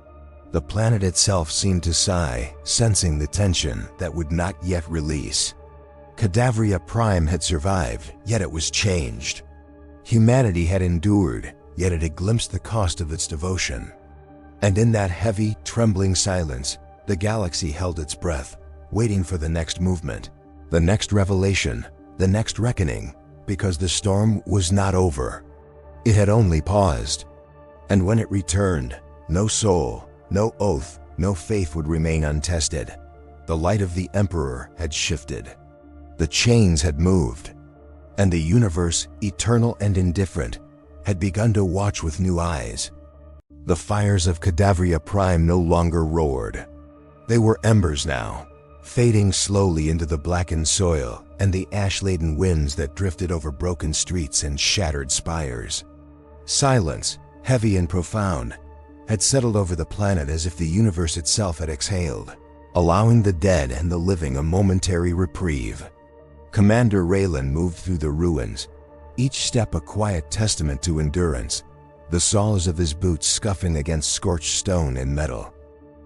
The planet itself seemed to sigh, sensing the tension that would not yet release. Cadavria Prime had survived, yet it was changed. Humanity had endured, yet it had glimpsed the cost of its devotion. And in that heavy, trembling silence, the galaxy held its breath, waiting for the next movement, the next revelation, the next reckoning, because the storm was not over. It had only paused. And when it returned, no soul, no oath, no faith would remain untested. The light of the Emperor had shifted. The chains had moved. And the universe, eternal and indifferent, had begun to watch with new eyes. The fires of Cadavria Prime no longer roared. They were embers now, fading slowly into the blackened soil and the ash-laden winds that drifted over broken streets and shattered spires. Silence, heavy and profound, had settled over the planet as if the universe itself had exhaled, allowing the dead and the living a momentary reprieve. Commander Raylan moved through the ruins, each step a quiet testament to endurance, the soles of his boots scuffing against scorched stone and metal.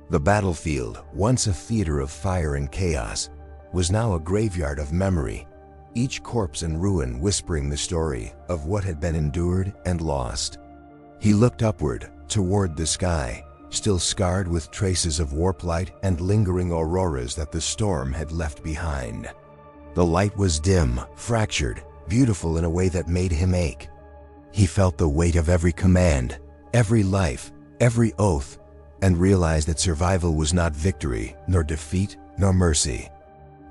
The battlefield, once a theater of fire and chaos, was now a graveyard of memory, each corpse and ruin whispering the story of what had been endured and lost. He looked upward, toward the sky, still scarred with traces of warp light and lingering auroras that the storm had left behind. The light was dim, fractured, beautiful in a way that made him ache. He felt the weight of every command, every life, every oath, and realized that survival was not victory, nor defeat, nor mercy.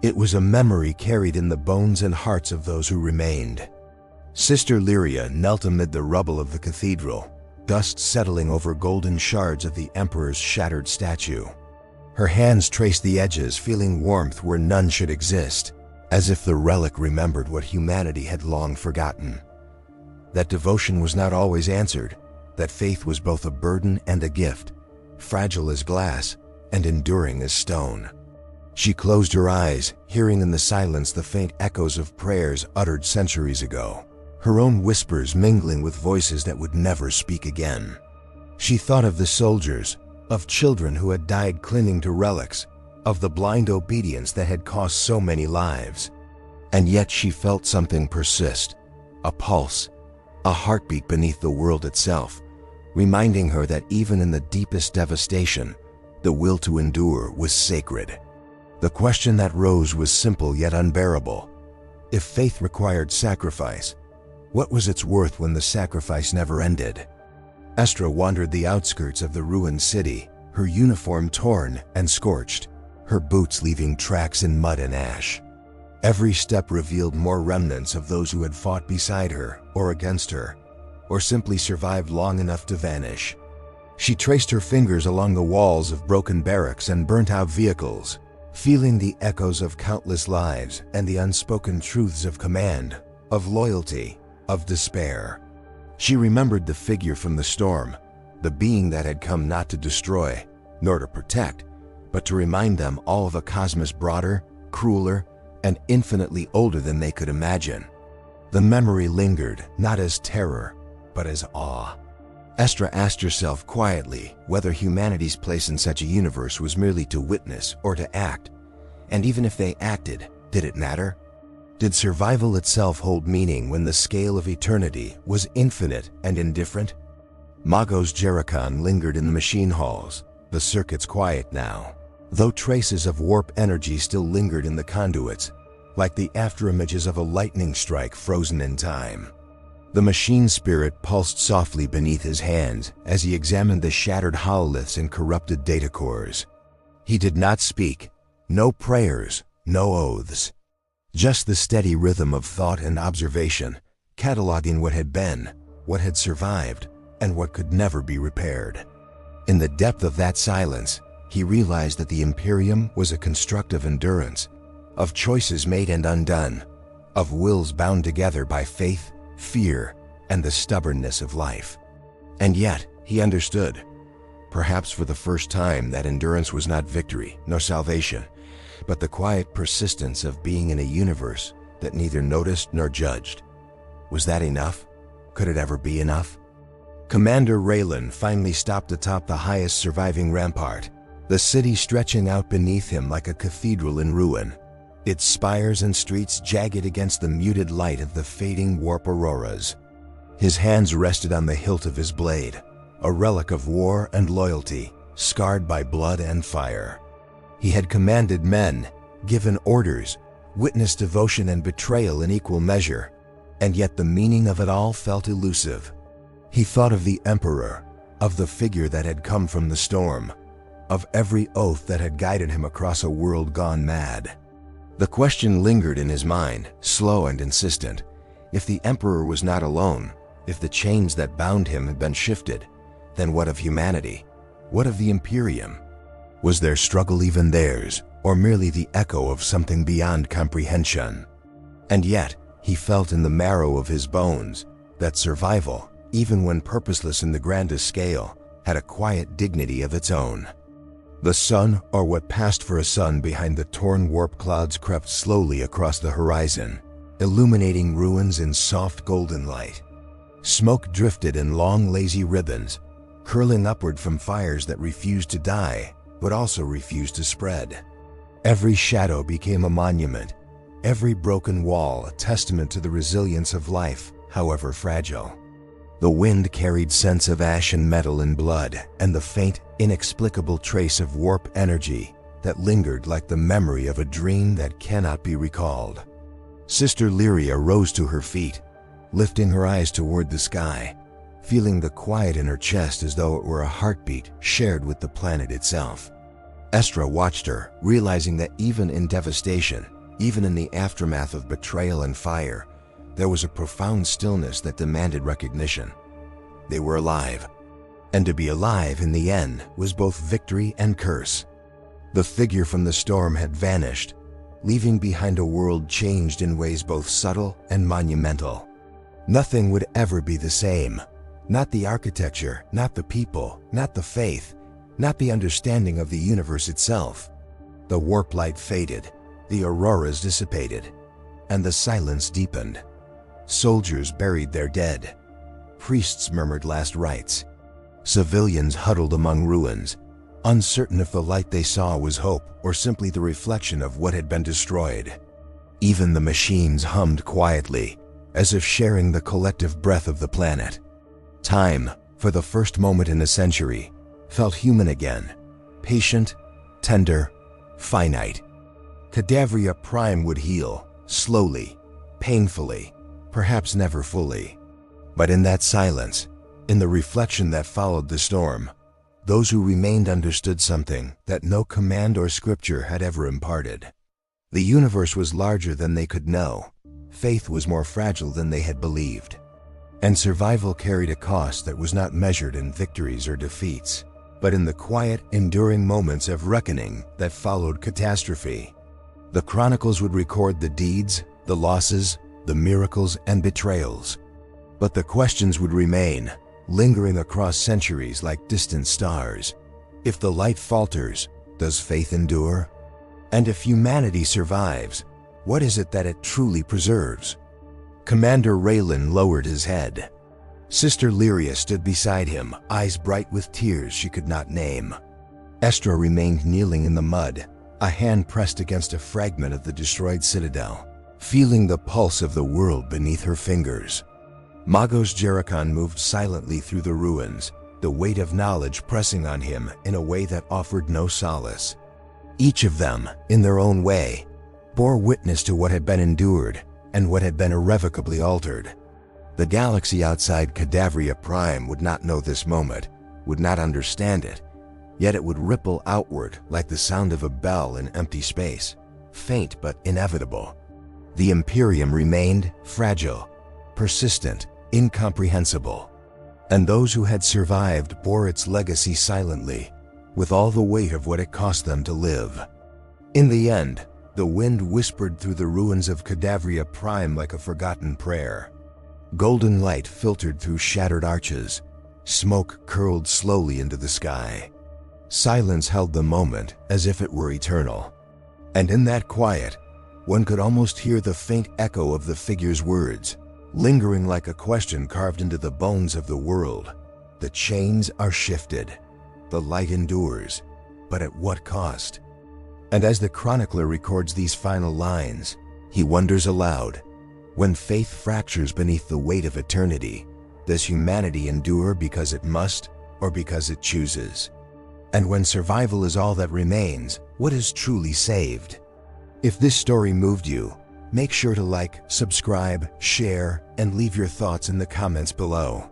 It was a memory carried in the bones and hearts of those who remained. Sister Lyria knelt amid the rubble of the cathedral, dust settling over golden shards of the Emperor's shattered statue. Her hands traced the edges, feeling warmth where none should exist, as if the relic remembered what humanity had long forgotten. That devotion was not always answered, that faith was both a burden and a gift, fragile as glass and enduring as stone. She closed her eyes, hearing in the silence the faint echoes of prayers uttered centuries ago, her own whispers mingling with voices that would never speak again. She thought of the soldiers, of children who had died clinging to relics, of the blind obedience that had cost so many lives. And yet she felt something persist, a pulse, a heartbeat beneath the world itself, reminding her that even in the deepest devastation, the will to endure was sacred. The question that rose was simple yet unbearable. If faith required sacrifice, what was its worth when the sacrifice never ended? Estra wandered the outskirts of the ruined city, her uniform torn and scorched, her boots leaving tracks in mud and ash. Every step revealed more remnants of those who had fought beside her or against her, or simply survived long enough to vanish. She traced her fingers along the walls of broken barracks and burnt-out vehicles, feeling the echoes of countless lives and the unspoken truths of command, of loyalty, of despair. She remembered the figure from the storm, the being that had come not to destroy, nor to protect, but to remind them all of a cosmos broader, crueler, and infinitely older than they could imagine. The memory lingered, not as terror, but as awe. Estra asked herself quietly whether humanity's place in such a universe was merely to witness or to act, and even if they acted, did it matter? Did survival itself hold meaning when the scale of eternity was infinite and indifferent? Magos Jericon lingered in the machine halls, the circuits quiet now, though traces of warp energy still lingered in the conduits, like the afterimages of a lightning strike frozen in time. The machine spirit pulsed softly beneath his hands as he examined the shattered hololiths and corrupted data cores. He did not speak, no prayers, no oaths. Just the steady rhythm of thought and observation, cataloging what had been, what had survived, and what could never be repaired. In the depth of that silence, he realized that the Imperium was a construct of endurance, of choices made and undone, of wills bound together by faith, fear, and the stubbornness of life. And yet, he understood, perhaps for the first time, that endurance was not victory nor salvation, but the quiet persistence of being in a universe that neither noticed nor judged. Was that enough? Could it ever be enough? Commander Raylan finally stopped atop the highest surviving rampart, the city stretching out beneath him like a cathedral in ruin, its spires and streets jagged against the muted light of the fading warp auroras. His hands rested on the hilt of his blade, a relic of war and loyalty, scarred by blood and fire. He had commanded men, given orders, witnessed devotion and betrayal in equal measure, and yet the meaning of it all felt elusive. He thought of the Emperor, of the figure that had come from the storm, of every oath that had guided him across a world gone mad. The question lingered in his mind, slow and insistent. If the Emperor was not alone, if the chains that bound him had been shifted, then what of humanity? What of the Imperium? Was their struggle even theirs, or merely the echo of something beyond comprehension? And yet, he felt in the marrow of his bones that survival, even when purposeless in the grandest scale, had a quiet dignity of its own. The sun, or what passed for a sun behind the torn warp clouds, crept slowly across the horizon, illuminating ruins in soft golden light. Smoke drifted in long lazy ribbons, curling upward from fires that refused to die, but also refused to spread. Every shadow became a monument, every broken wall a testament to the resilience of life, however fragile. The wind carried scents of ash and metal and blood, and the faint, inexplicable trace of warp energy that lingered like the memory of a dream that cannot be recalled. Sister Lyria rose to her feet, lifting her eyes toward the sky, feeling the quiet in her chest as though it were a heartbeat shared with the planet itself. Estra watched her, realizing that even in devastation, even in the aftermath of betrayal and fire, there was a profound stillness that demanded recognition. They were alive, and to be alive in the end was both victory and curse. The figure from the storm had vanished, leaving behind a world changed in ways both subtle and monumental. Nothing would ever be the same. Not the architecture, not the people, not the faith, not the understanding of the universe itself. The warp light faded, the auroras dissipated, and the silence deepened. Soldiers buried their dead. Priests murmured last rites. Civilians huddled among ruins, uncertain if the light they saw was hope or simply the reflection of what had been destroyed. Even the machines hummed quietly, as if sharing the collective breath of the planet. Time, for the first moment in a century, felt human again, patient, tender, finite. Cadavria Prime would heal, slowly, painfully, perhaps never fully. But in that silence, in the reflection that followed the storm, those who remained understood something that no command or scripture had ever imparted. The universe was larger than they could know, faith was more fragile than they had believed, and survival carried a cost that was not measured in victories or defeats, but in the quiet, enduring moments of reckoning that followed catastrophe. The chronicles would record the deeds, the losses, the miracles and betrayals, but the questions would remain, lingering across centuries like distant stars. If the light falters, does faith endure? And if humanity survives, what is it that it truly preserves? Commander Raylan lowered his head. Sister Lyria stood beside him, eyes bright with tears she could not name. Estra remained kneeling in the mud, a hand pressed against a fragment of the destroyed citadel, feeling the pulse of the world beneath her fingers. Magos Jericon moved silently through the ruins, the weight of knowledge pressing on him in a way that offered no solace. Each of them, in their own way, bore witness to what had been endured and what had been irrevocably altered. The galaxy outside Cadavria Prime would not know this moment, would not understand it, yet it would ripple outward like the sound of a bell in empty space, faint but inevitable. The Imperium remained fragile, persistent, incomprehensible, and those who had survived bore its legacy silently, with all the weight of what it cost them to live. In the end, the wind whispered through the ruins of Cadavria Prime like a forgotten prayer. Golden light filtered through shattered arches. Smoke curled slowly into the sky. Silence held the moment as if it were eternal. And in that quiet, one could almost hear the faint echo of the figure's words, lingering like a question carved into the bones of the world. The chains are shifted. The light endures, but at what cost? And as the chronicler records these final lines, he wonders aloud, when faith fractures beneath the weight of eternity, does humanity endure because it must or because it chooses? And when survival is all that remains, what is truly saved? If this story moved you, make sure to like, subscribe, share, and leave your thoughts in the comments below.